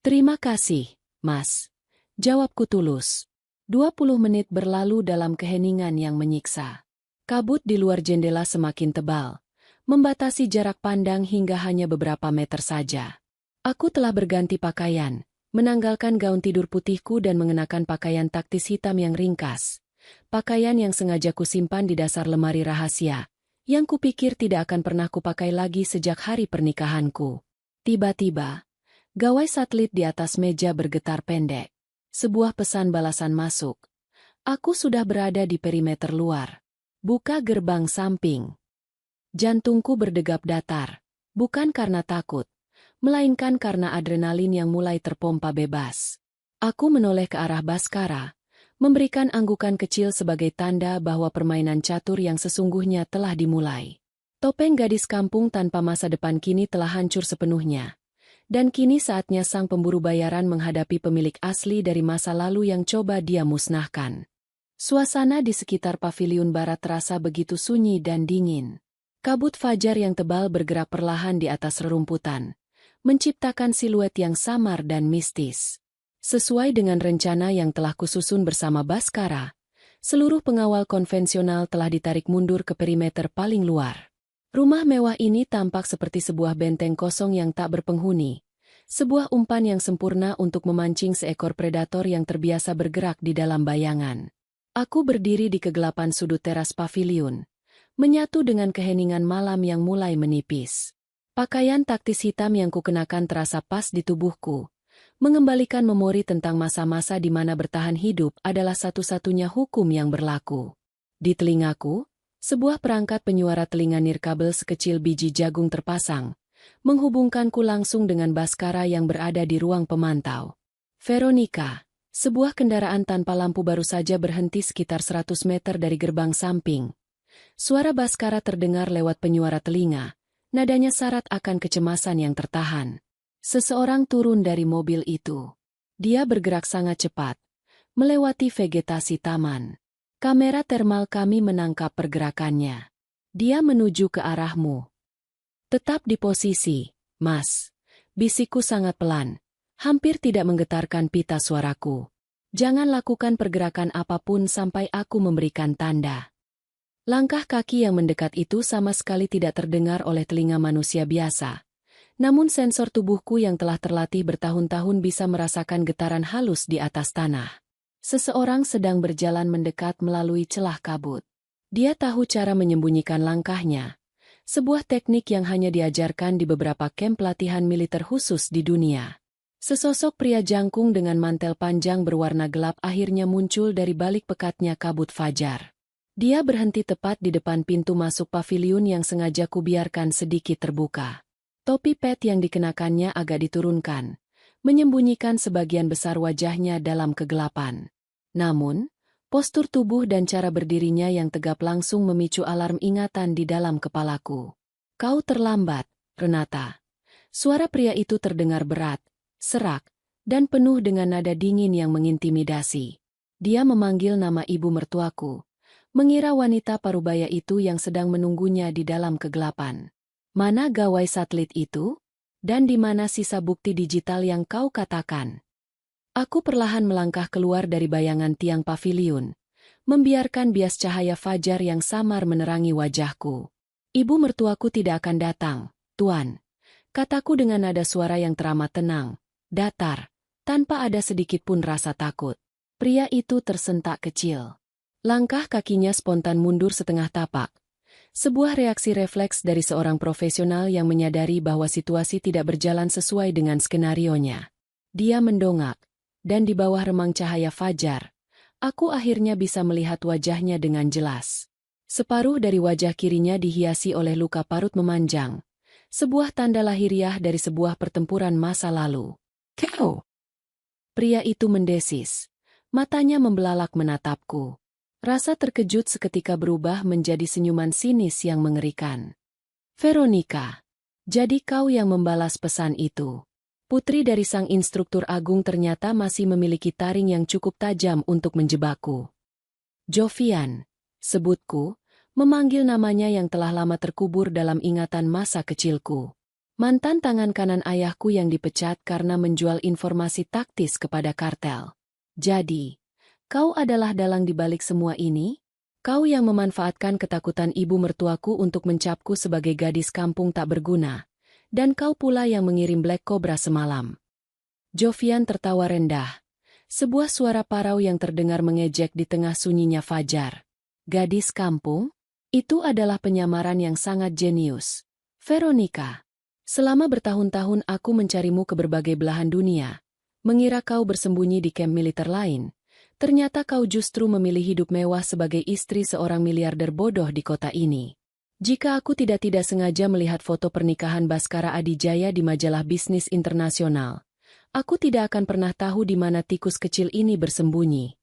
S1: "Terima kasih, Mas," jawabku tulus. 20 menit berlalu dalam keheningan yang menyiksa. Kabut di luar jendela semakin tebal, membatasi jarak pandang hingga hanya beberapa meter saja. Aku telah berganti pakaian, menanggalkan gaun tidur putihku dan mengenakan pakaian taktis hitam yang ringkas. pakaian yang sengaja kusimpan di dasar lemari rahasia, yang kupikir tidak akan pernah kupakai lagi sejak hari pernikahanku. Tiba-tiba, gawai satelit di atas meja bergetar pendek. Sebuah pesan balasan masuk. Aku sudah berada di perimeter luar. Buka gerbang samping. Jantungku berdegap datar, bukan karena takut, melainkan karena adrenalin yang mulai terpompa bebas. Aku menoleh ke arah Baskara, memberikan anggukan kecil sebagai tanda bahwa permainan catur yang sesungguhnya telah dimulai. Topeng gadis kampung tanpa masa depan kini telah hancur sepenuhnya. Dan kini saatnya sang pemburu bayaran menghadapi pemilik asli dari masa lalu yang coba dia musnahkan. Suasana di sekitar paviliun barat terasa begitu sunyi dan dingin. Kabut fajar yang tebal bergerak perlahan di atas rerumputan, menciptakan siluet yang samar dan mistis. Sesuai dengan rencana yang telah kususun bersama Baskara, seluruh pengawal konvensional telah ditarik mundur ke perimeter paling luar. Rumah mewah ini tampak seperti sebuah benteng kosong yang tak berpenghuni, sebuah umpan yang sempurna untuk memancing seekor predator yang terbiasa bergerak di dalam bayangan. Aku berdiri di kegelapan sudut teras paviliun, menyatu dengan keheningan malam yang mulai menipis. Pakaian taktis hitam yang kukenakan terasa pas di tubuhku, mengembalikan memori tentang masa-masa di mana bertahan hidup adalah satu-satunya hukum yang berlaku. Di telingaku, sebuah perangkat penyuara telinga nirkabel sekecil biji jagung terpasang, menghubungkanku langsung dengan Baskara yang berada di ruang pemantau. Veronica, sebuah kendaraan tanpa lampu baru saja berhenti sekitar 100 meter dari gerbang samping. Suara Baskara terdengar lewat penyuara telinga, nadanya syarat akan kecemasan yang tertahan. Seseorang turun dari mobil itu. Dia bergerak sangat cepat, melewati vegetasi taman. Kamera termal kami menangkap pergerakannya. Dia menuju ke arahmu. Tetap di posisi, Mas. Bisikku sangat pelan, hampir tidak menggetarkan pita suaraku. Jangan lakukan pergerakan apapun sampai aku memberikan tanda. Langkah kaki yang mendekat itu sama sekali tidak terdengar oleh telinga manusia biasa. Namun sensor tubuhku yang telah terlatih bertahun-tahun bisa merasakan getaran halus di atas tanah. Seseorang sedang berjalan mendekat melalui celah kabut. Dia tahu cara menyembunyikan langkahnya. Sebuah teknik yang hanya diajarkan di beberapa kamp pelatihan militer khusus di dunia. Sesosok pria jangkung dengan mantel panjang berwarna gelap akhirnya muncul dari balik pekatnya kabut fajar. Dia berhenti tepat di depan pintu masuk paviliun yang sengaja kubiarkan sedikit terbuka. Topi pet yang dikenakannya agak diturunkan, menyembunyikan sebagian besar wajahnya dalam kegelapan. Namun, postur tubuh dan cara berdirinya yang tegap langsung memicu alarm ingatan di dalam kepalaku. Kau terlambat, Renata. Suara pria itu terdengar berat, serak, dan penuh dengan nada dingin yang mengintimidasi. Dia memanggil nama ibu mertuaku, mengira wanita parubaya itu yang sedang menunggunya di dalam kegelapan. Mana gawai satelit itu? Dan di mana sisa bukti digital yang kau katakan? Aku perlahan melangkah keluar dari bayangan tiang paviliun, membiarkan bias cahaya fajar yang samar menerangi wajahku. Ibu mertuaku tidak akan datang, Tuan. Kataku dengan nada suara yang teramat tenang, datar, tanpa ada sedikit pun rasa takut. Pria itu tersentak kecil. Langkah kakinya spontan mundur setengah tapak. Sebuah reaksi refleks dari seorang profesional yang menyadari bahwa situasi tidak berjalan sesuai dengan skenarionya. Dia mendongak. Dan di bawah remang cahaya fajar, aku akhirnya bisa melihat wajahnya dengan jelas. Separuh dari wajah kirinya dihiasi oleh luka parut memanjang, sebuah tanda lahiriah dari sebuah pertempuran masa lalu. Kau! Pria itu mendesis, matanya membelalak menatapku. Rasa terkejut seketika berubah menjadi senyuman sinis yang mengerikan. Veronica, jadi kau yang membalas pesan itu. Putri dari sang instruktur agung ternyata masih memiliki taring yang cukup tajam untuk menjebakku. Jovian, sebutku, memanggil namanya yang telah lama terkubur dalam ingatan masa kecilku. Mantan tangan kanan ayahku yang dipecat karena menjual informasi taktis kepada kartel. Jadi, kau adalah dalang di balik semua ini? Kau yang memanfaatkan ketakutan ibu mertuaku untuk mencapku sebagai gadis kampung tak berguna. Dan kau pula yang mengirim Black Cobra semalam. Jovian tertawa rendah, Sebuah suara parau yang terdengar mengejek di tengah sunyinya fajar. Gadis kampung? Itu adalah penyamaran yang sangat jenius. Veronica, selama bertahun-tahun aku mencarimu ke berbagai belahan dunia. Mengira kau bersembunyi di kamp militer lain. Ternyata kau justru memilih hidup mewah sebagai istri seorang miliarder bodoh di kota ini. Jika aku tidak sengaja melihat foto pernikahan Baskara Adijaya di majalah bisnis internasional, aku tidak akan pernah tahu di mana tikus kecil ini bersembunyi.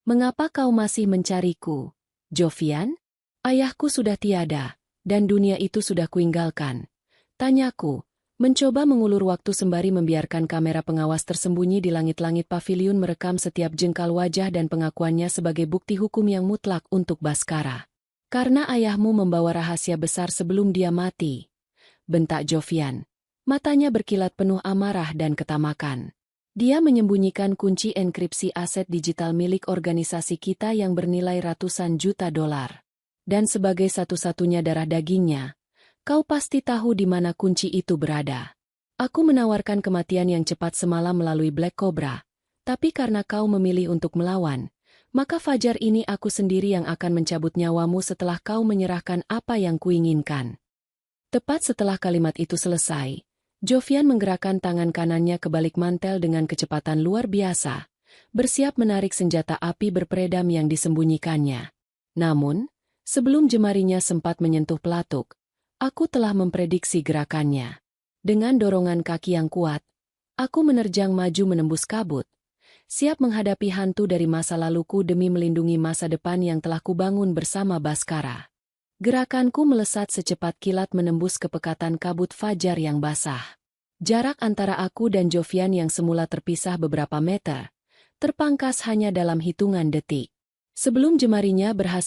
S1: Mengapa kau masih mencariku, Jovian? Ayahku sudah tiada, dan dunia itu sudah kuinggalkan. Tanyaku, mencoba mengulur waktu sembari membiarkan kamera pengawas tersembunyi di langit-langit paviliun merekam setiap jengkal wajah dan pengakuannya sebagai bukti hukum yang mutlak untuk Baskara. Karena ayahmu membawa rahasia besar sebelum dia mati. Bentak Jovian. Matanya berkilat penuh amarah dan ketamakan. Dia menyembunyikan kunci enkripsi aset digital milik organisasi kita yang bernilai ratusan juta dolar. Dan sebagai satu-satunya darah dagingnya, kau pasti tahu di mana kunci itu berada. Aku menawarkan kematian yang cepat semalam melalui Black Cobra, tapi karena kau memilih untuk melawan, maka fajar ini aku sendiri yang akan mencabut nyawamu setelah kau menyerahkan apa yang kuinginkan. Tepat setelah kalimat itu selesai, Jovian menggerakkan tangan kanannya ke balik mantel dengan kecepatan luar biasa, bersiap menarik senjata api berperedam yang disembunyikannya. Namun, sebelum jemarinya sempat menyentuh pelatuk, aku telah memprediksi gerakannya. Dengan dorongan kaki yang kuat, aku menerjang maju menembus kabut, siap menghadapi hantu dari masa laluku demi melindungi masa depan yang telah kubangun bersama Baskara. Gerakanku melesat secepat kilat menembus kepekatan kabut fajar yang basah. Jarak antara aku dan Jovian yang semula terpisah beberapa meter, terpangkas hanya dalam hitungan detik. Sebelum jemarinya berhasil